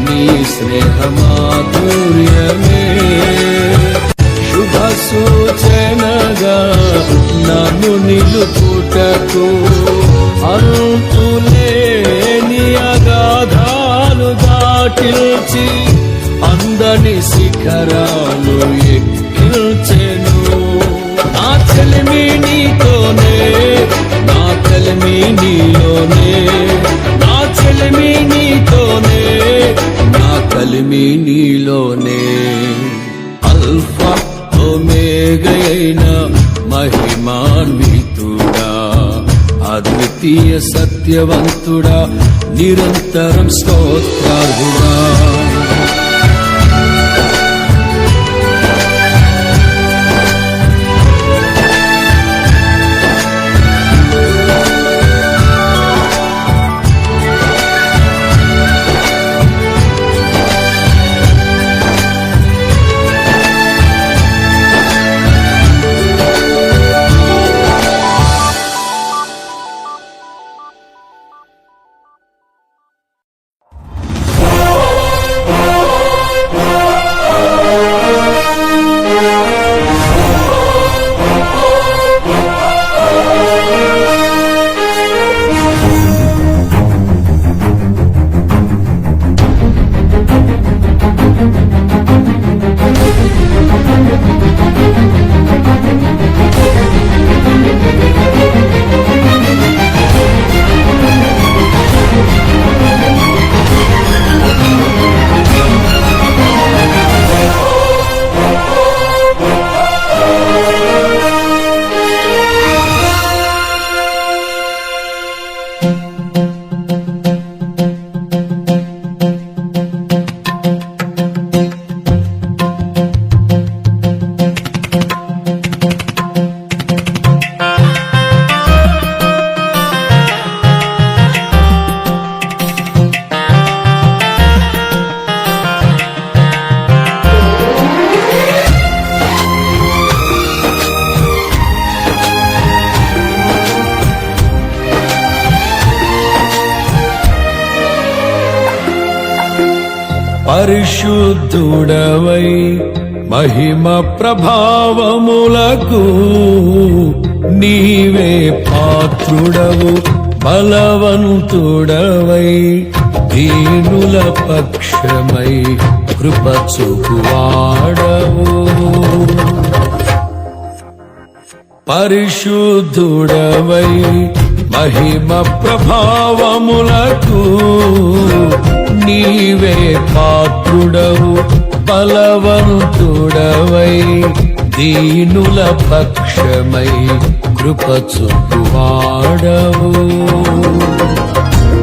నీ స్నేహ మాధుర్యమే శుభ సూచనగా నన్ను నిలుపుటకు అంతులేని అగాధాలు దాటిల్చి అందని శిఖరాలు ఎక్కిల్చెను. నా చెలిమి నీతోనే, నా కలిమి నీలోనే, నా చెలిమి నీతోనే, నా కలిమి నీలోనే. అల్ఫా ఒమేగయైన మహిమాన్వితుడా అద్వితీయ సత్యవంతుడా నిరంతరం స్తోత్రార్హుడా. పరిశుద్ధుడవై మహిమ ప్రభావములకు నీవే పాత్రుడవు బలవంతుడవై దీనుల పక్షమై కృప చూపువాడవు. పరిశుద్ధుడవై మహిమ ప్రభావములకు నీవే పాత్రుడవు బలవంతుడవై దీనుల పక్షమై కృప చూపువాడవు.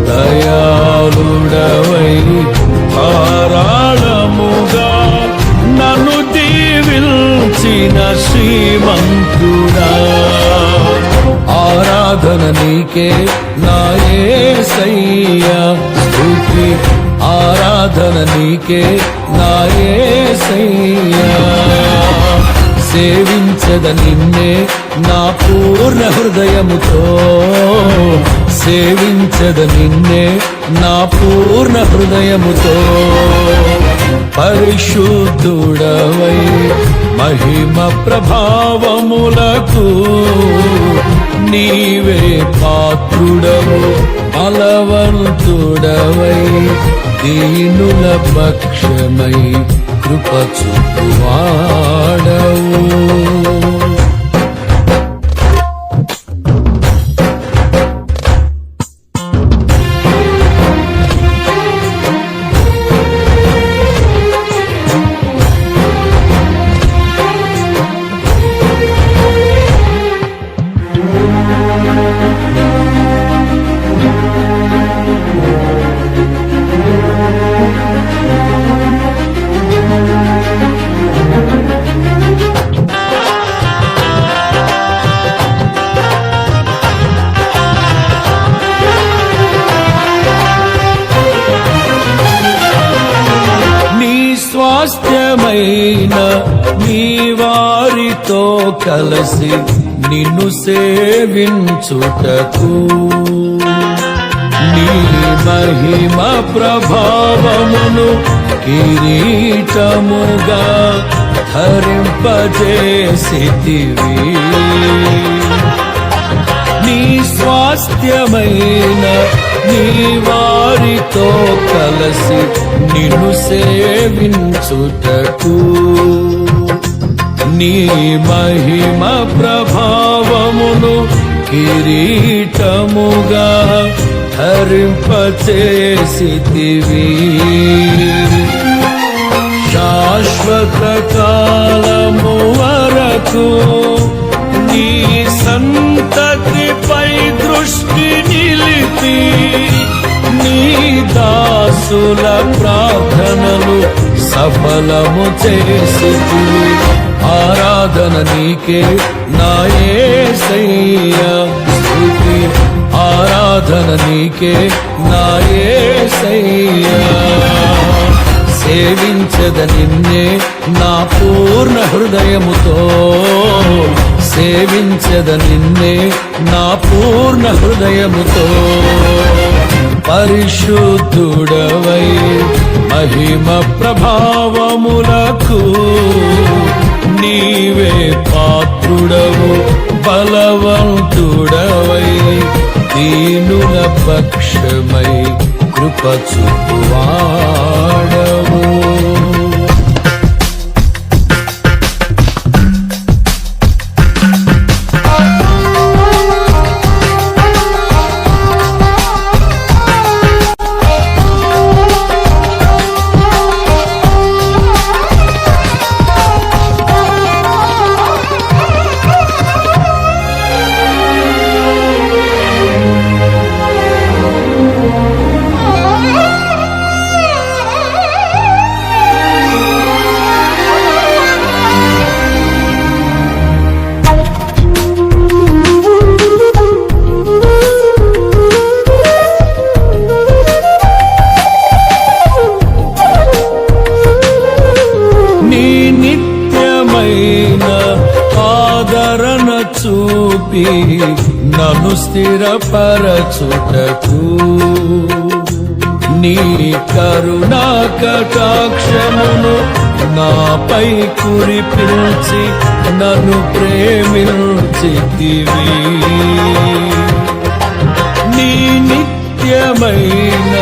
దయాళుడవై ధారాళముగా నన్ను దీవించిన శ్రీమంతుడా ఆరాధన నీకే నా యేసయ్యా స్తుతి ఆరాధన నీకే నా యేసయ్యా సేవించ సేవించద నిన్నే నా పూర్ణ హృదయముతో, సేవించద నిన్నే నా పూర్ణ హృదయముతో. పరిశుద్ధుడవై మహిమ ప్రభావములకు నీవే పాత్రుడవు, బలవంతుడవై దీనుల పక్షమై కృప చూపువాడవు. స్వాస్థ్యమైన నీ వారితో కలసి నిన్ను సేవించుటకు, నీ మహిమ ప్రభావమును కిరీటముగా ధరింపజేసితివి. నీ స్వాస్థ్యమైన నీ వారితో కలసి నిన్ను సేవించుటకు, నీ మహిమ ప్రభావమును కిరీటముగా ధరింపచేసితివి. శాశ్వత కాలము వరకు నీ సంతతిపై దృష్టి నిలిపి, నీ దాసుల ప్రార్థనలు సఫలము చేసితివి. ఆరాధన నీకే నా యేసయ్యా, స్తుతి ఆరాధన నీకే నా యేసయ్యా. సేవించద నిన్నే నా పూర్ణ హృదయముతో, సేవించద నిన్నే నా పూర్ణ హృదయముతో. పరిశుద్ధుడవై మహిమ ప్రభావములకు నీవే పాత్రుడవు, బలవంతుడవై దీనుల పక్షమై కృప చూపువాడవు. చూపి నన్ను స్థిరపరచుటకు, నీ కరుణా కటాక్షమును నాపై కురిపించి నన్ను ప్రేమించితివి. నీ నిత్యమైన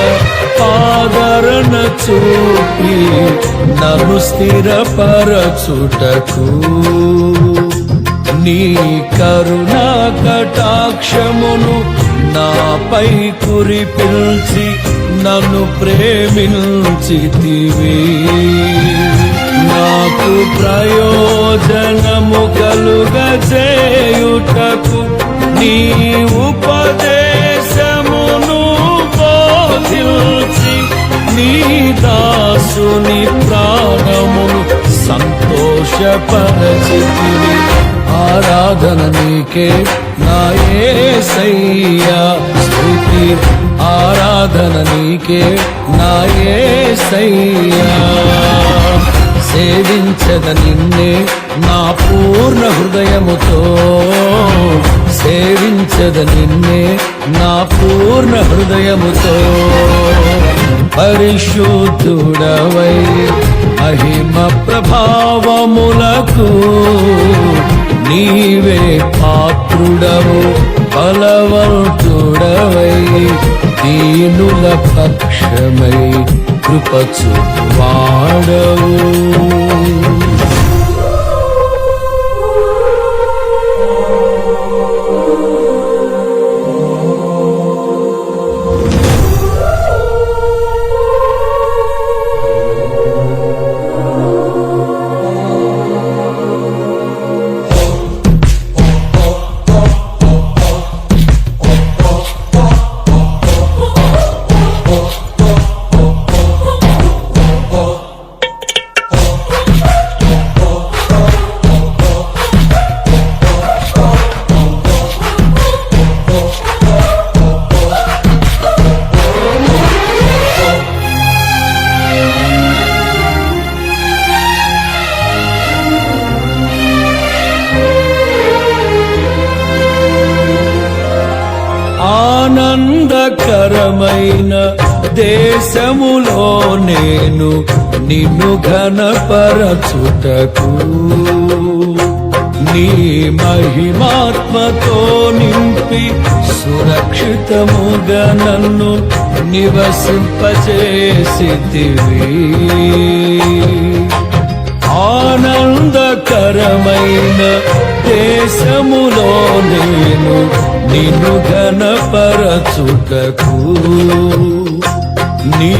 ఆదరణ చూపి నన్ను స్థిరపరచుటకు, నీ కరుణా కటాక్షమును నాపై కురిపించి నన్ను ప్రేమించితివి. నాకు ప్రయోజనము కలుగజేయుటకు నీ ఉపదేశమును బోధించి నీ దాసుని ప్రాణమును సంతోషపరచితివి. ఆరాధన నీకే నా యేసయ్యా, స్తుతి ఆరాధన నీకే నా యేసయ్యా. సేవించద నిన్నే నా పూర్ణ హృదయముతో, సేవించద నిన్నే నా పూర్ణ హృదయముతో. పరిశుద్ధుడవై మహిమ ప్రభావములకు నీవే పాత్రుడవు, బలవంతుడవై దీనుల పక్షమై కృప చూపువాడవు. ఆనందకరమైన దేశములో నేను నిన్ను ఘనపరచుటకు, నీ మహిమాత్మతో నింపి సురక్షితముగా నన్ను నివసింపచేసితివి. ఆనందకరమైన దేశములో నేను నిన్ను ఘనపరచుటకు, నీ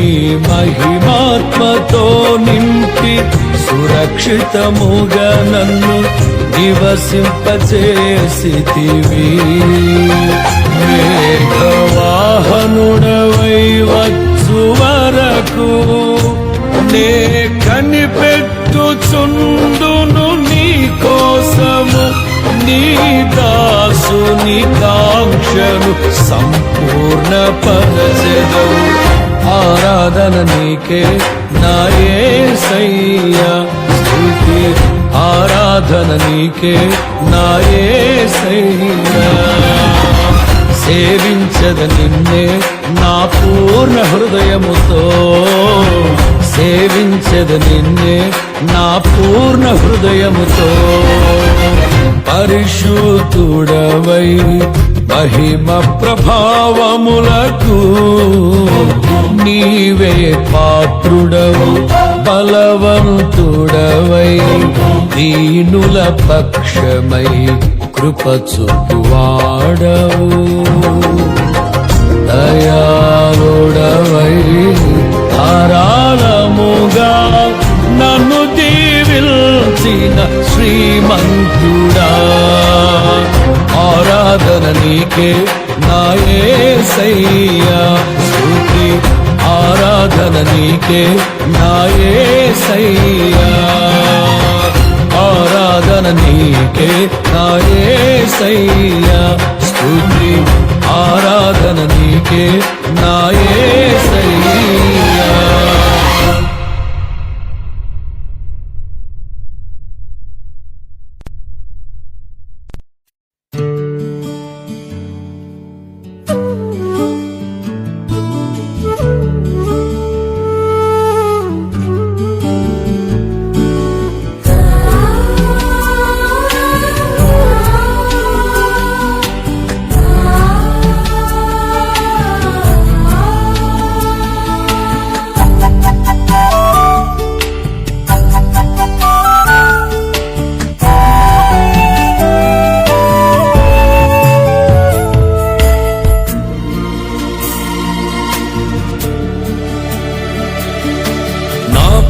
మహిమాత్మతో నింపి సురక్షితముగా నన్ను నివసింపచేసితివి. మేఘవాహనుడవై వచ్చు వరకు నే కనిపెట్టుచుందును నీ కోసము, నీ దాసుని కాంక్షను సంపూర్ణ పరచెదవు. ఆరాధన నీకే నా యేసయ్యా, స్తుతి ఆరాధన నీకే నా యేసయ్యా. సేవించద నిన్నే నా పూర్ణ హృదయముతో, సేవించద నిన్నే నా పూర్ణ హృదయముతో. పరిశుద్ధుడవై మహిమ ప్రభావములకు నీవే పాత్రుడవు, బలవంతుడవై దీనుల పక్షమై కృప చూపువాడవు. దయాళుడవై ధారాళముగా నన్ను దీవిల్చిన శ్రీమంతుడా, ఆరాధన నీకే నా యేసయ్యా, స్తుతి ఆరాధన నీకే నా యేసయ్యా. ఆరాధన నీకే నా యేసయ్యా, స్తుతి ఆరాధన నీకే నా యేసయ్యా.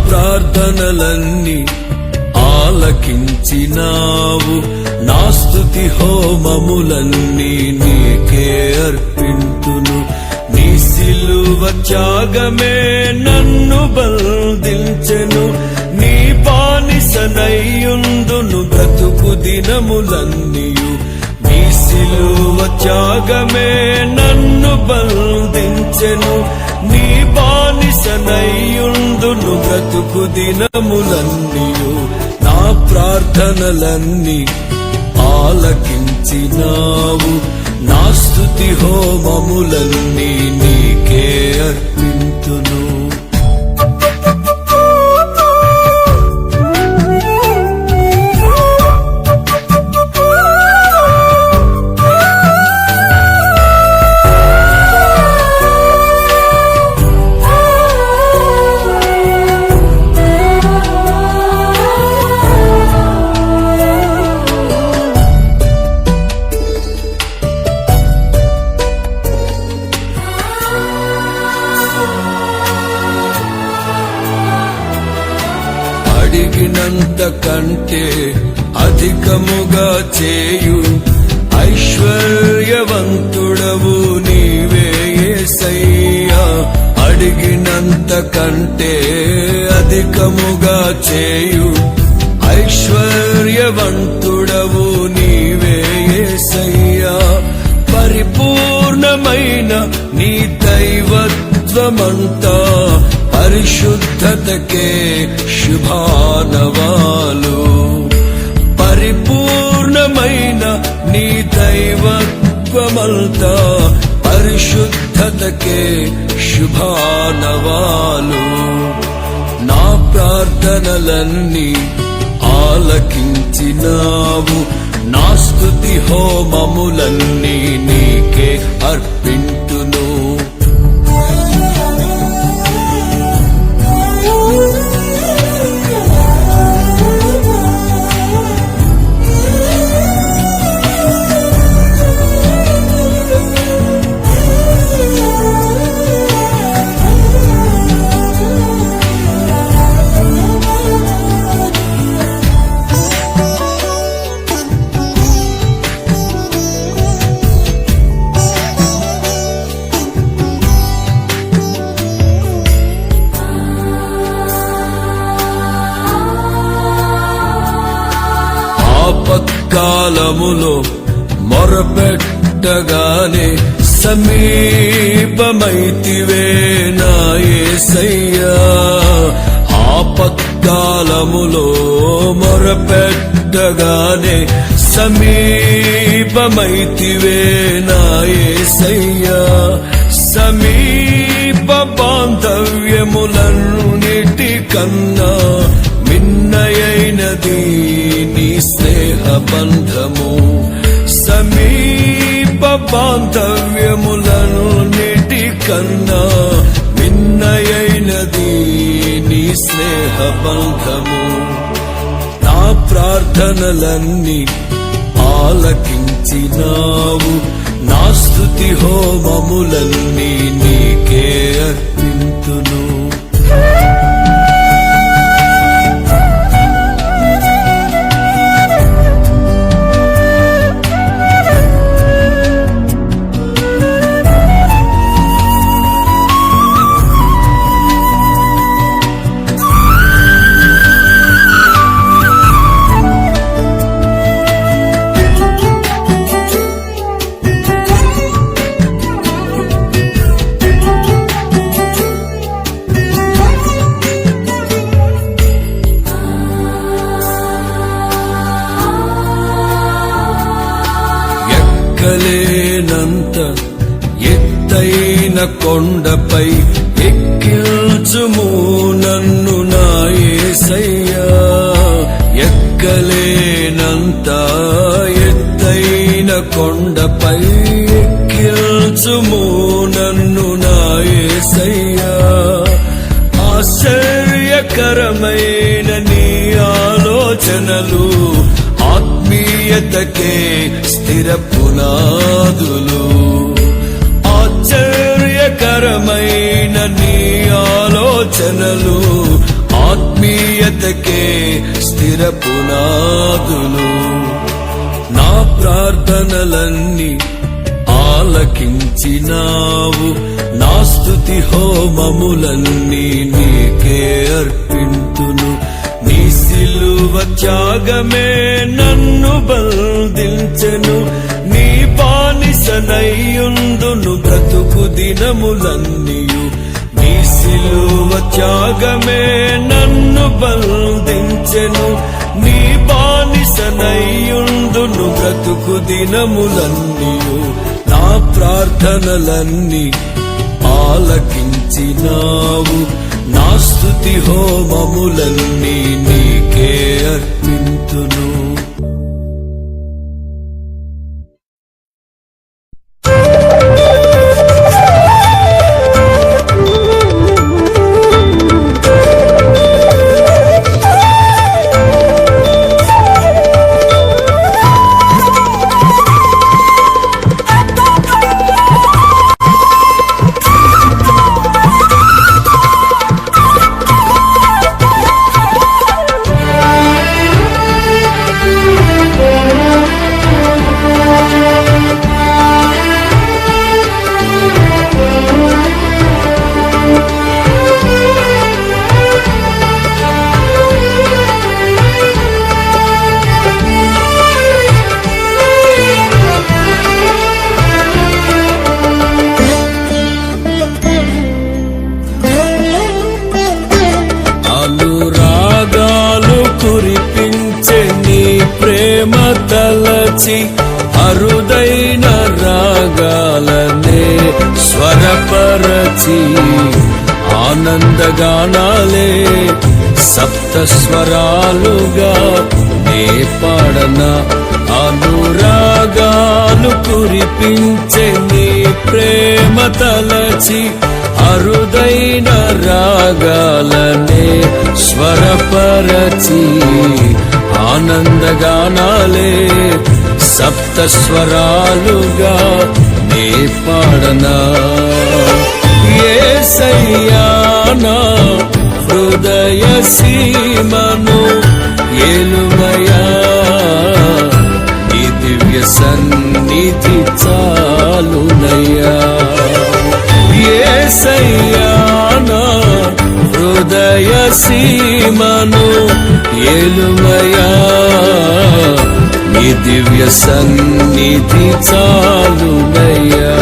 ప్రార్థనలన్నీ ఆలకించినావు, నా స్తుతి హోమములన్నీ నీకే అర్పింతును. నీ సిలువ త్యాగమే నన్ను బంధించెను, నీ బానిసనయ్యుందును బ్రతుకు దినములన్నీయు. నీ సిలువ త్యాగమే నన్ను బంధించెను, నీ బానిస బానిసనయ్యుందును బ్రతుకు దినములన్నీయు నా ప్రార్థనలన్నీ ఆలకించినావు నా స్తుతి హోమములన్నీ నీకే అర్పింతును అడిగినంత కంటే అధికముగా చేయు ఐశ్వర్యవంతుడవు నీవే యేసయ్యా అడిగినంత కంటే అధికముగా చేయు ఐశ్వర్యవంతుడవు నీవే యేసయ్యా పరిపూర్ణమైన నీ దైవత్వమంతా పరిశుద్ధతకే శుభానవాలు పరిపూర్ణమైన నీ దైవత్వమంతా పరిశుద్ధతకే శుభానవాలు నా ప్రార్థనలన్నీ ఆలకించినావు నా స్తుతి హోమములన్నీ నీకే అర్పింతును ఆపత్కాలములో మొరపెట్టగానే సమీపమైతివే నా యేసయ్యా ఆపత్కాలములో మొరపెట్టగానే సమీపమైతివే నా యేసయ్యా సమీప బాంధవ్యములన్నిటి కన్నా మిన్నయైనది నీ స్నేహ బంధము సమీప బాంధవ్యములన్నిటి కన్నా మిన్నయైనది నీ స్నేహ బంధము నా ప్రార్థనలన్నీ ఆలకించినావు నా స్తుతి హోమములన్నీ నీకే అర్పింతును ఎక్కలేనంత ఎత్తైన కొండపై ఎక్కించుము నన్ను నా యేసయ్యా ఎక్కలేనంత ఎత్తైన కొండపై ఎక్కించుము నన్ను నా యేసయ్యా ఆశ్చర్యకరమైన నీ ఆలోచనలు ఆత్మీయతకే స్థిర పునాదులు ఆశ్చర్యకరమైన నీ ఆలోచనలు ఆత్మీయతకే స్థిర పునాదులు నా ప్రార్థనలన్నీ ఆలకించినావు నా స్తుతి హోమములన్నీ నీకే అర్పింతును నీ సిలువ త్యాగమే నన్ను బంధించెను నీ బానిసనయ్యుందును బ్రతుకు దినములన్నీయు నీ సిలువ త్యాగమే నన్ను బంధించెను, నీ బానిసనయ్యుండును బ్రతుకు దినములన్నీయు. నా ప్రార్థనలన్నీ ఆలకించినావు, నా స్తుతి హోమములన్నీ నీకే అర్పింతును. తలచి అరుదైన రాగాలనే స్వరపరచి ఆనందగానాలే సప్తస్వరాలుగా నే పాడన. అనురాగాలు కురిపించే నీ ప్రేమ తలచి అరుదైన రాగాలనే స్వరపరచి ఆనందగానాలే సప్తస్వరాలుగా నే పాడనా. యేసయ్యా నా హృదయ సీమను ఏలుమయా, నీ దివ్య సన్నిధి చాలునయ్యా. యేసయ్యా నా హృదయ సీమను ఏలుమయా, నీ దివ్య సన్నిధి చాలునయ్యా.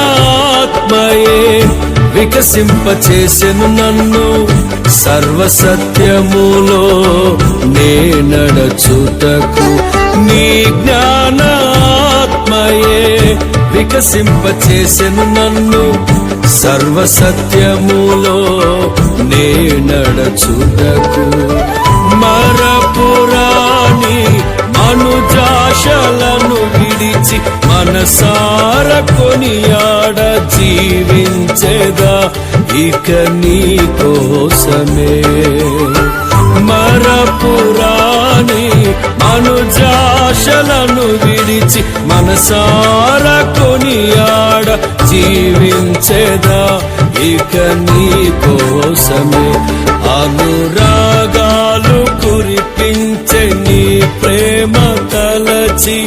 జ్ఞానాత్మయే వికసింపచేసెను నన్ను, సర్వసత్యములో నే నడచుటకు. నీ జ్ఞానాత్మయే వికసింపచేసెను నన్ను, సర్వసత్యములో నే నడచుటకు. మరపురాణి అనుజాశలను విడిచి మనసార కొనియాడ జీవించేదా ఇక నీ కోసమే. మరపురాణి అనుజాశలను విడిచి మనసార కొనియాడ జీవించేదా ఇక నీ కోసమే. అనురాగాలు కురిపించే నీ ప్రేమ తలచి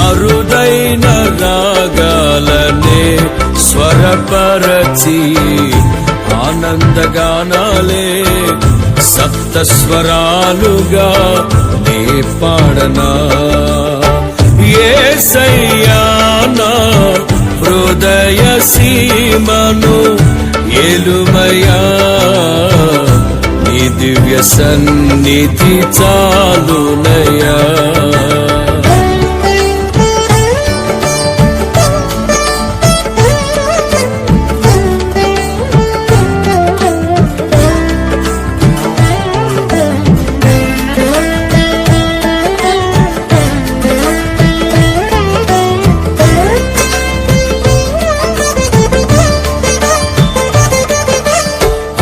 అరుదైన రాగాలనే స్వరపరచి ఆనందగానాలే సప్తస్వరాలుగా నే పాడనా. యేసయ్యా నా హృదయ సీమను ఏలుమయా, నీ దివ్య సన్నిధి చాలునయ్యా.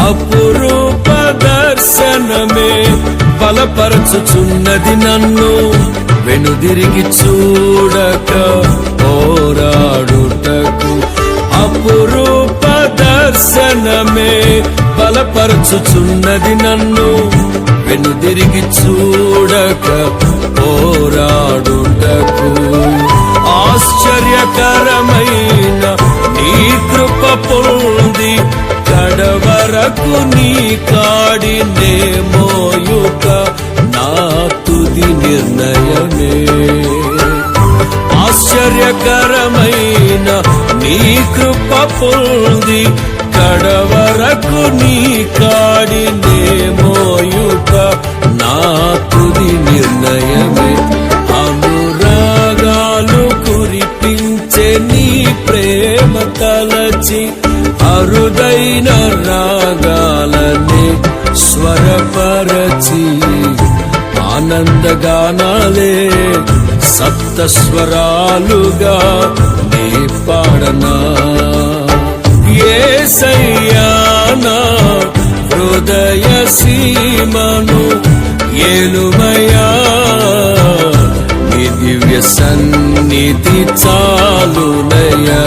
అపురూప దర్శనమే బలపరచుచున్నది నన్ను, వెనుదిరిగి చూడక పోరాడుటకు అపురూప దర్శనమే బలపరచుచున్నది నన్ను. వెనుదిరిగి చూడక పోరాడుటకు ఆశ్చర్యకరమైన నీ కృప పొంది కడవరకు నీ కాడినే మోయుట నా తుది నిర్ణయమే. ఆశ్చర్యకరమైన నీ కృప పొంది కడవరకు నీ కాడినే మోయుట నా తుది నిర్ణయమే. అనురాగాలు కురిపించే నీ ప్రేమ తలచి అరుదైన రాగాలనే స్వరపరచి ఆనందగానాలే సప్తస్వరాలుగా నీ పాడనా. యేసయ్యా నా హృదయ సీమను ఏలుమయా, నీ దివ్య సన్నిధి చాలునయా.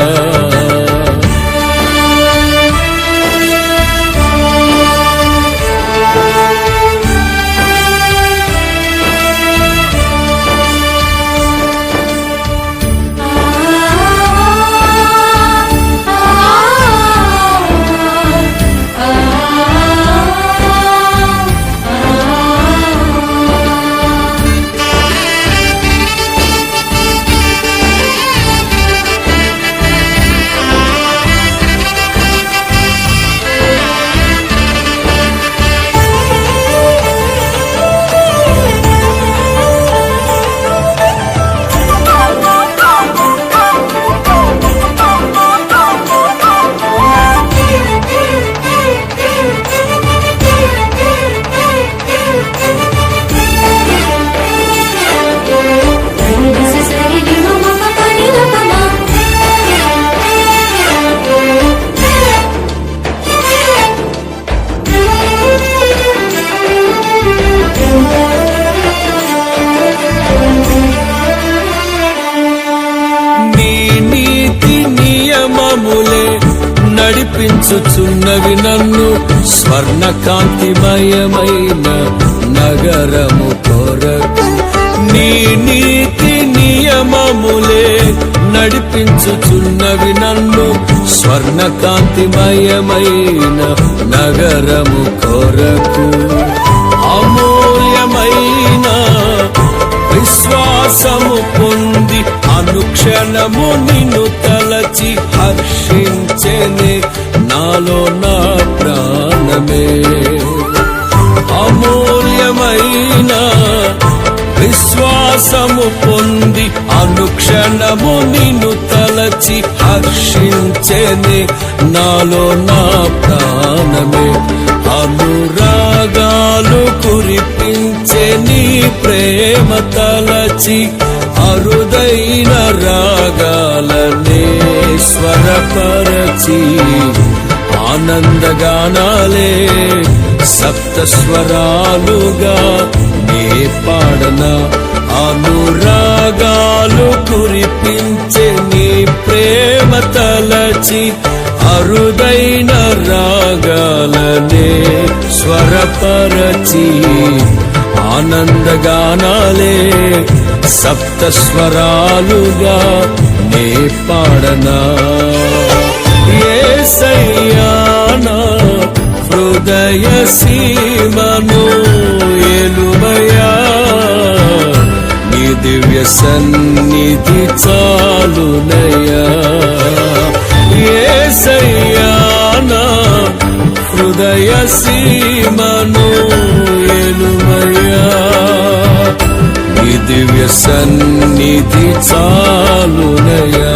నడిపించుచున్నవి నన్ను స్వర్ణకాంతిమయమైన నగరము కొరకు. నీ నీతి నియమములే నడిపించుచున్నవి నన్ను స్వర్ణకాంతిమయమైన నగరము కొరకు. అమూల్యమైన విశ్వాసము పొంది అనుక్షణము నిన్ను తలచి హర్షించెనే నాలో నా ప్రాణమే. అమూల్యమైన విశ్వాసము పొంది అనుక్షణము నిన్ను తలచి హర్షించెనే నాలో నా ప్రాణమే. అనురాగాలు కురిపించే నీ ప్రేమ తలచి అరుదైన రాగాలనే స్వరపరచి ఆనందగానాలే సప్తస్వరాలుగా నే పాడనా. అనురాగాలు కురిపించే నీ ప్రేమ తలచి అరుదైన రాగాలనే స్వరపరచి ఆనందగానాలే సప్తస్వరాలుగా నే పాడనా. యేసయ్యా నా హృదయ సీమను ఏలుమయా, నీ దివ్య సన్నిధి చాలునయా. యేసయ్యా నా హృదయ సీమను ఏలుమయా, నీ దివ్య సన్నిధి చాలునయా.